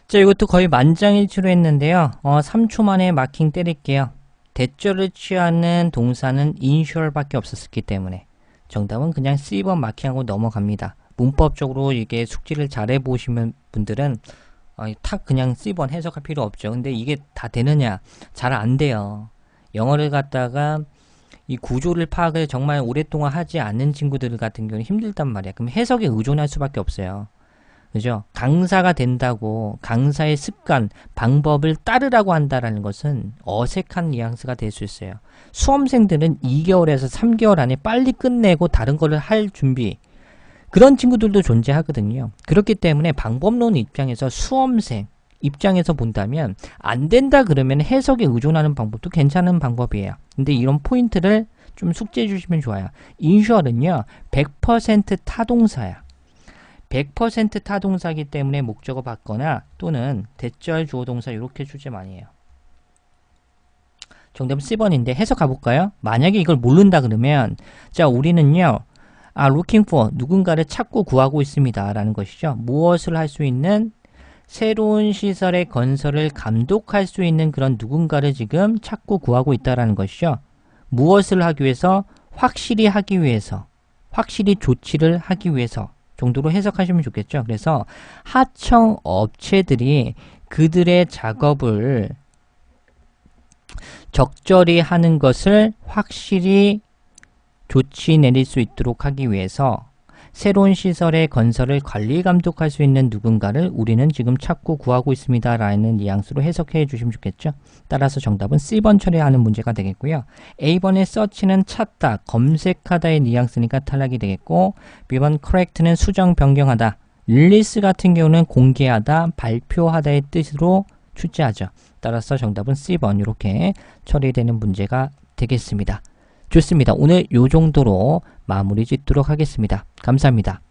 자, 이것도 거의 만장일치로 했는데요. 3초 만에 마킹 때릴게요. 대절을 취하는 동사는 insure밖에 없었기 때문에 정답은 그냥 C번 마킹하고 넘어갑니다. 문법적으로 이게 숙지를 잘 해보시면 분들은 탁 그냥 C번 해석할 필요 없죠. 근데 이게 다 되느냐? 잘 안 돼요. 영어를 갖다가 이 구조를 파악을 정말 오랫동안 하지 않는 친구들 같은 경우는 힘들단 말이야. 그럼 해석에 의존할 수밖에 없어요. 그죠? 강사가 된다고 강사의 습관, 방법을 따르라고 한다라는 것은 어색한 뉘앙스가 될 수 있어요. 수험생들은 2개월에서 3개월 안에 빨리 끝내고 다른 거를 할 준비, 그런 친구들도 존재하거든요. 그렇기 때문에 방법론 입장에서 수험생 입장에서 본다면 안 된다 그러면 해석에 의존하는 방법도 괜찮은 방법이에요. 근데 이런 포인트를 좀 숙지해 주시면 좋아요. 인슈얼은요 100% 타동사야. 100% 타동사이기 때문에 목적어 받거나 또는 대절 주어 동사 이렇게 출제 많이 해요. 정답은 C번인데 해석 가볼까요? 만약에 이걸 모른다 그러면 자 우리는요 looking for 누군가를 찾고 구하고 있습니다 라는 것이죠. 무엇을 할 수 있는 새로운 시설의 건설을 감독할 수 있는 그런 누군가를 지금 찾고 구하고 있다라는 것이죠. 무엇을 하기 위해서? 확실히 하기 위해서, 확실히 조치를 하기 위해서 정도로 해석하시면 좋겠죠. 그래서 하청 업체들이 그들의 작업을 적절히 하는 것을 확실히 조치 내릴 수 있도록 하기 위해서 새로운 시설의 건설을 관리 감독할 수 있는 누군가를 우리는 지금 찾고 구하고 있습니다 라는 뉘앙스로 해석해 주시면 좋겠죠. 따라서 정답은 C번 처리하는 문제가 되겠고요. A번의 search는 찾다, 검색하다의 뉘앙스니까 탈락이 되겠고 B번 correct는 수정, 변경하다, release 같은 경우는 공개하다, 발표하다의 뜻으로 출제하죠. 따라서 정답은 C번 이렇게 처리되는 문제가 되겠습니다. 좋습니다. 오늘 요 정도로 마무리 짓도록 하겠습니다. 감사합니다.